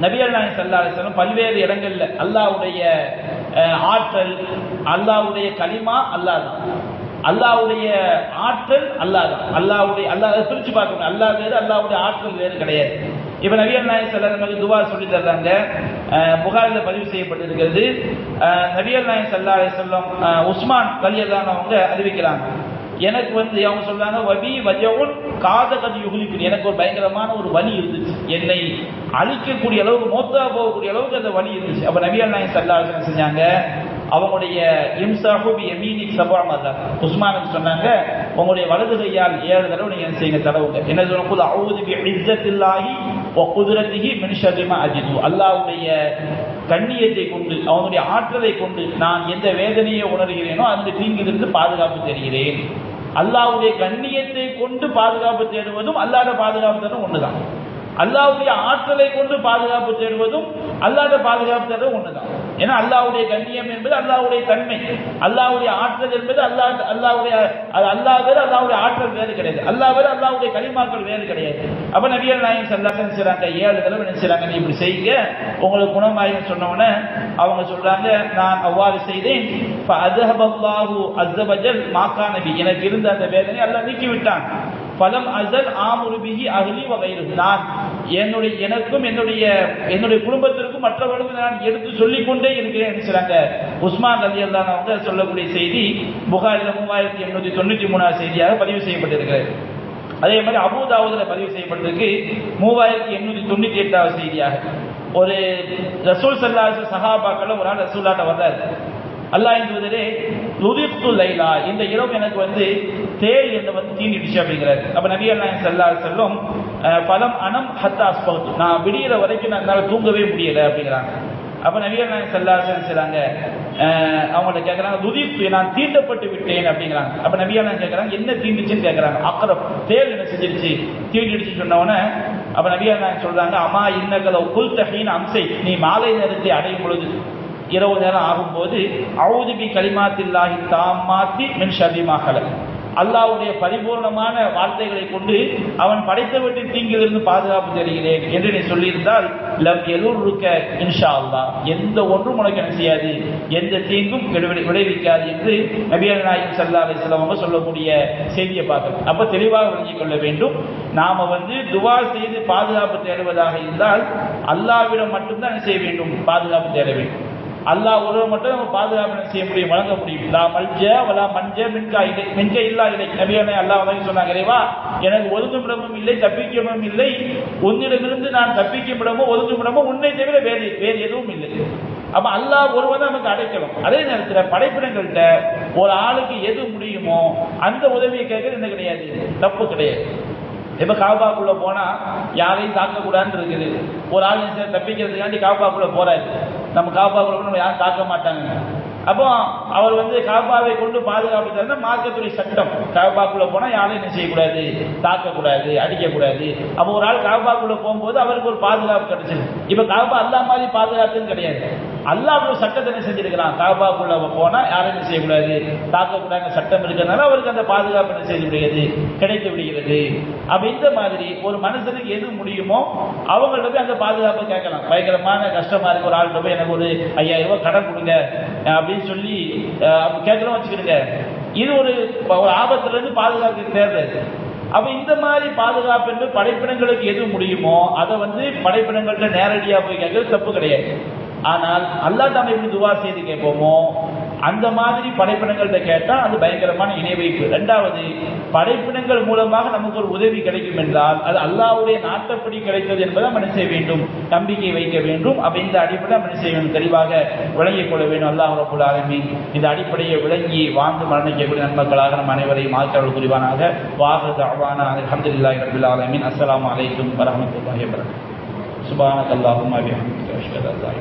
நபிகள் நாயகம் ஸல்லல்லாஹு அலைஹி வஸல்லம் பல்வேறு இடங்கள்ல அல்லாஹ்வுடைய ஆற்றல், அல்லாஹ்வுடைய கலிமா அல்லாஹ் தான், அல்லாஹ்வுடைய ஆற்றல் அல்லாஹ் தான். அல்லாஹ் பிரிச்சு பார்க்கணும். அல்லாஹ் வேறு, அல்லாஹ்வுடைய ஆற்றல் வேறு கிடையாது. இப்ப நபிகள் நாயகம் ஸல்லல்லாஹு அலைஹி வஸல்லம் துஆ சொல்லி தர்றாங்க. புகாரில பதிவு செய்யப்பட்டிருக்கிறது. நபிகள் நாயகம் ஸல்லல்லாஹு அலைஹி வஸல்லம் உஸ்மான் ரலியல்லாஹு அவங்க அறிவிக்கிறாங்க, எனக்கு வந்து அவங்க சொல்றாங்க, வபி வஜவுன் காதகதி யுஹ்லிகுனி, எனக்கு ஒரு பயங்கரமான ஒரு வலி இருந்துச்சு, என்னை அழிக்கக்கூடிய அளவுக்கு, மௌத்தா போகக்கூடிய அளவுக்கு அந்த வலி இருந்துச்சு. அப்ப நபிகள் நாயகம் ஸல்லல்லாஹு அலைஹி வஸல்லம் செஞ்சாங்க, அவங்களுடைய இம்சாஹு பி யமீனிக் சபா மர்ரா, உஸ்மானுக்கு சொன்னாங்க, உங்களுடைய வலது கையால் 7 தடவை நீங்க என்ன செய்யுங்க, தடவுங்க. என்ன சொல்லுங்க, அஊது பி இஸ்ஸத்தில்லாஹி வ குத்ரத்திஹி மின் ஷர்ரி மா அஜிது, அல்லாஹ்வுடைய கண்ணியத்தை கொண்டு, அவனுடைய ஆற்றலை கொண்டு நான் எந்த வேதனையை உணர்கிறேனோ அந்த தீங்கிலிருந்து பாதுகாப்பு தேடுகிறேன். அல்லாஹ்வுடைய கண்ணியத்தை கொண்டு பாதுகாப்பு தேடுவதும் அல்லாஹ்வுடைய பாதுகாப்பு தேடுவதும் ஒண்ணுதான். அல்லாஹ்வுடைய ஆற்றலை கொண்டு பாதுகாப்பு தேடுவதும் அல்லாஹ்வுடைய பாதுகாப்பு தேடுவதும் ஒண்ணுதான். ஏன்னா அல்லாஹ்வுடைய கண்ணியம் என்பது அல்லாஹ்வுடைய தன்மை, அல்லாஹ்வுடைய ஆற்றல் என்பது அல்லாஹ்வுடைய அல்லாஹ்வுடைய ஆற்றல் வேறு கிடையாது. அல்லாஹ் வேறு, அல்லாஹ்வுடைய கலிமாக்கள் வேறு கிடையாது. அப்ப நபிகள் நாயகம் ஸல்லல்லாஹு அலைஹி வஸல்லம் செய்றாங்க, 7 தடவை என்ன செய்றாங்க, நீ இப்படி செய்யுங்க உங்களுக்கு குணமாயிரும் சொன்னவொடனே அவங்க சொல்றாங்க, நான் அவ்வாறு செய்தேன். ஃபஅذஹபல்லாஹு அஸ்ஸ வஜல் மா கான பி, எனக்கு இருந்த அந்த வேதனை அல்லாஹ் நீக்கி விட்டான். ஃபலம் அஸல் ஆமுரு பிஹி அஹ்லி வ கைருஹு, நான் எனக்கும் என்னுடைய குடும்பத்திற்கும் மற்றவர்களுக்கும் நான் எடுத்து சொல்லிக் கொண்டே இருக்கிறேன் சொல்றாங்க. உஸ்மான் ரலியல்லாஹு அவங்க சொல்லக்கூடிய செய்தி புகாரில 3893 செய்தியாக பதிவு செய்யப்பட்டிருக்கிறது. அதே மாதிரி அபூ தாவூதுல பதிவு செய்யப்பட்டிருக்கு 3898 செய்தியாக. ஒரு ரசூல் ஸல்லல்லாஹு அலைஹி வஸல்லம் சஹாபாக்கள் ஒரு ஆள் ரசூலாட்ட வந்தார், அல்லாஹ்வின் தூதரே லுதிக்து லைலா, இந்த இரவு எனக்கு வந்து தேள் என்ன வந்து தீண்டிடுச்சு அப்படிங்கிறாரு. அப்ப நபிகள் நாயகம் ஸல்லல்லாஹு அலைஹி வஸல்லம் பலம் அனம் ஹத்தா அஸ்பஹ்து, நான் விடியற வரைக்கும் என்னால தூங்கவே முடியல அப்படிங்கிறாங்க. அப்ப நபிகள் நாயகம் ஸல்லல்லாஹு அலைஹி வஸல்லம் செய்றாங்க, அவங்கள்ட்ட கேட்கறாங்க, லுதிக்து, நான் தீண்டப்பட்டு விட்டேன் அப்படிங்கிறாங்க. அப்ப நபிகள் நாயகம் கேட்கறாங்க, என்ன தீண்டுச்சுன்னு கேட்கறாங்க. அக்ரப், தேள் என்ன செஞ்சிருச்சு, தீண்டிடுச்சு சொன்னவொடனே அப்ப நபிகள் நாயகம் சொல்றாங்க, அம்மா இன்னகல குல்தஹீன் அம்சை, நீ மாலை நேரத்தை அடையும் பொழுது, இரவு நேரம் ஆகும்போது, அஊது பி கலிமாத்தில்லாஹி தாம்மாத்தி மின் ஷர்ரி மா ஹலக், அல்லாஹ்வுடைய பரிபூர்ணமான வார்த்தைகளை கொண்டு அவன் படைத்தவற்றின் தீங்கிலிருந்து பாதுகாப்பு தருகிறேன் என்று நீ சொல்லியிருந்தால், லம் யதுர்ருக இன்ஷா அல்லாஹ், எந்த ஒன்றும் உனக்கு என்ன செய்யாது, எந்த தீங்கும் விளைவிக்காது என்று நபிகள் நாயகம் ஸல்லல்லாஹு அலைஹி வஸல்லம் சொல்லக்கூடிய செய்தியை பார்க்கணும். அப்ப தெளிவாக விளங்கிக் கொள்ள வேண்டும், நாம வந்து துஆ செய்து பாதுகாப்பு தேடுவதாக இருந்தால் அல்லாஹ்விடம் மட்டும்தான் செய்ய வேண்டும், பாதுகாப்பு தேட வேண்டும். அல்லாஹ் ஒருவர் மட்டும் நம்ம பாதுகாப்பு செய்ய முடியும், வழங்க முடியும். லா மல்ஜ வலா மன்ஜ மின்க இல்லா இலை, நபியானே அல்லாஹ் வந்து சொன்னாங்க, இறைவா எனக்கு ஒதுங்குமிடமும் இல்லை தப்பிக்கமும் இல்லை, உன்னிடமிருந்து நான் தப்பிக்குமிடமோ ஒதுங்குமிடமோ உன்னை தவிர வேறு எதுவும் இல்லை. அப்ப அல்லாஹ் ஒருவன் தான் நமக்கு அடைக்கணும். அதே நேரத்தில் படைப்பினங்கள்கிட்ட ஒரு ஆளுக்கு எது முடியுமோ அந்த உதவியை கேட்கறது என்ன கிடையாது, தப்பு கிடையாது. இப்ப காபாக்குள்ள போனா யாரையும் தாக்கக்கூடாதுன்னு இருக்குது, ஒரு ஆள் தப்பிக்கிறதுக்காண்டி காபாக்குள்ள போறாரு, நம்ம காபாக்குள்ள நம்ம யாரும் தாக்க மாட்டாங்க. அப்போ அவர் வந்து காபாவை கொண்டு பாதுகாப்பு தர மார்க்கத்துடைய சட்டம், காபாக்குள்ள போனா யாரும் என்ன செய்யக்கூடாது, தாக்கக்கூடாது, அடிக்கக்கூடாது. அப்போ ஒரு ஆள் காபாக்குள்ள போகும்போது அவருக்கு ஒரு பாதுகாப்பு கிடைச்சது. இப்ப காபா அல்லாஹ் மாதிரி பாதுகாப்புன்னு கிடையாது, அல்லாஹ் ஒரு சட்டத்தை என்ன செஞ்சிருக்கிறான், காபாக்குள்ள போனா யாரும் என்ன செய்யக்கூடாது, தாக்கக்கூடாது சட்டம் இருக்கிறதுனால அவருக்கு அந்த பாதுகாப்பு என்ன செய்து விடுகிறது, கிடைத்து விடுகிறது. அப்ப இந்த மாதிரி ஒரு மனுஷனுக்கு எது முடியுமோ அவங்கள்ட்ட போய் அந்த பாதுகாப்பை கேட்கலாம். பயங்கரமான கஷ்டமா இருக்கு, ஒரு ஆள்கிட்ட போய் எனக்கு ஒரு 5000 ரூபாய் கடன் கொடுங்க அப்படின்னு சொல்லி கேட்கலாம் வச்சுக்கிடுங்க, இது ஒரு ஆபத்துல இருந்து பாதுகாப்பு தேர்தல். அப்ப இந்த மாதிரி பாதுகாப்பு என்று படைப்பினங்களுக்கு எது முடியுமோ அதை வந்து படைப்பினங்கள்ட்ட நேரடியா போய் கேட்கறது தப்பு கிடையாது. ஆனால் அல்லாஹ் நாம எப்படி துஆ செய்து கேட்போமோ அந்த மாதிரி படைப்பினங்கள்ட்ட கேட்டால் அது பயங்கரமான இணை வைப்பு. இரண்டாவது, படைப்பினங்கள் மூலமாக நமக்கு ஒரு உதவி கிடைக்கும் என்றால் அது அல்லாஹ்வுடைய நாட்டப்படி கிடைத்தது என்பதை நம்ம செய்ய வேண்டும், நம்பிக்கை வைக்க வேண்டும். அப்ப இந்த அடிப்படை நம்ம செய்ய வேண்டும், தெளிவாக விளங்கிக் கொள்ள வேண்டும். அல்லாஹ் ரப்பல் ஆலமீன் இந்த அடிப்படையை விளங்கி வாழ்ந்து மரணிக்கக்கூடிய நன்மக்களாக நம் அனைவரையும் ஆக்கல் புரிவானாக. வாஹிரு தஅவானா அல்ஹம்துலில்லாஹி ரப்பில் ஆலமீன். அஸ்ஸலாமு அலைக்கும் வரஹ்மத்துல்லாஹி வபரகாத்துஹு. சுப்ஹானக்கல்லாஹும்ம வபிஹம்திக அஷ்ஹது அன் லா